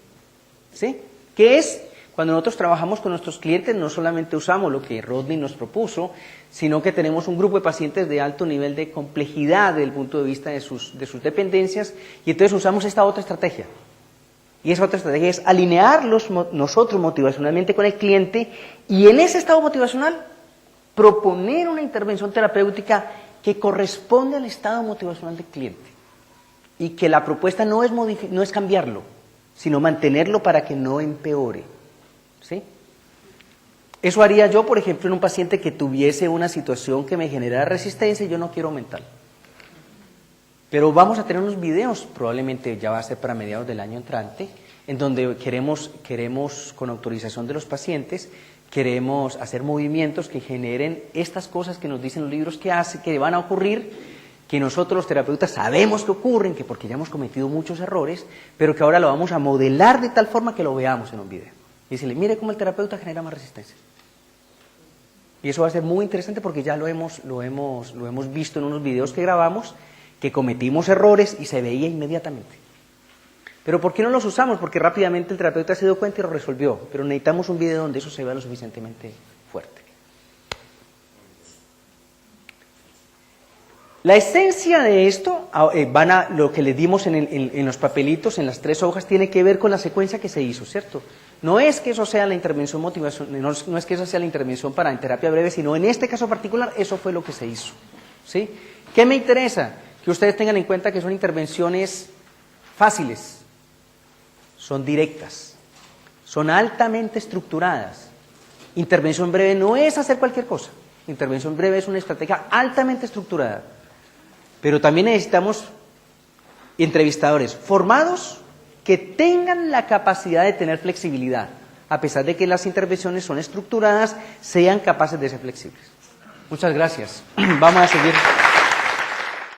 ¿Sí? Que es, cuando nosotros trabajamos con nuestros clientes, no solamente usamos lo que Rodney nos propuso, sino que tenemos un grupo de pacientes de alto nivel de complejidad desde el punto de vista de sus dependencias, y entonces usamos esta otra estrategia. Y esa otra estrategia es alinearlos nosotros motivacionalmente con el cliente y en ese estado motivacional proponer una intervención terapéutica que corresponde al estado motivacional del cliente. Y que la propuesta no es cambiarlo, sino mantenerlo para que no empeore. ¿Sí? Eso haría yo, por ejemplo, en un paciente que tuviese una situación que me generara resistencia y yo no quiero aumentarla. Pero vamos a tener unos videos, probablemente ya va a ser para mediados del año entrante, en donde queremos con autorización de los pacientes, queremos hacer movimientos que generen estas cosas que nos dicen los libros que van a ocurrir, que nosotros los terapeutas sabemos que ocurren, que porque ya hemos cometido muchos errores, pero que ahora lo vamos a modelar de tal forma que lo veamos en un video. Y decirle, mire cómo el terapeuta genera más resistencia. Y eso va a ser muy interesante porque ya lo hemos visto en unos videos que grabamos, que cometimos errores y se veía inmediatamente. Pero ¿por qué no los usamos? Porque rápidamente el terapeuta se dio cuenta y lo resolvió. Pero necesitamos un video donde eso se vea lo suficientemente fuerte. La esencia de esto, lo que les dimos en los papelitos, en las 3 hojas, tiene que ver con la secuencia que se hizo, ¿cierto? No es que eso sea la intervención motivacional, no es que eso sea la intervención en terapia breve, sino en este caso particular, eso fue lo que se hizo, ¿sí? ¿Qué me interesa? Que ustedes tengan en cuenta que son intervenciones fáciles, son directas, son altamente estructuradas. Intervención breve no es hacer cualquier cosa, intervención breve es una estrategia altamente estructurada. Pero también necesitamos entrevistadores formados que tengan la capacidad de tener flexibilidad. A pesar de que las intervenciones son estructuradas, sean capaces de ser flexibles. Muchas gracias. Vamos a seguir.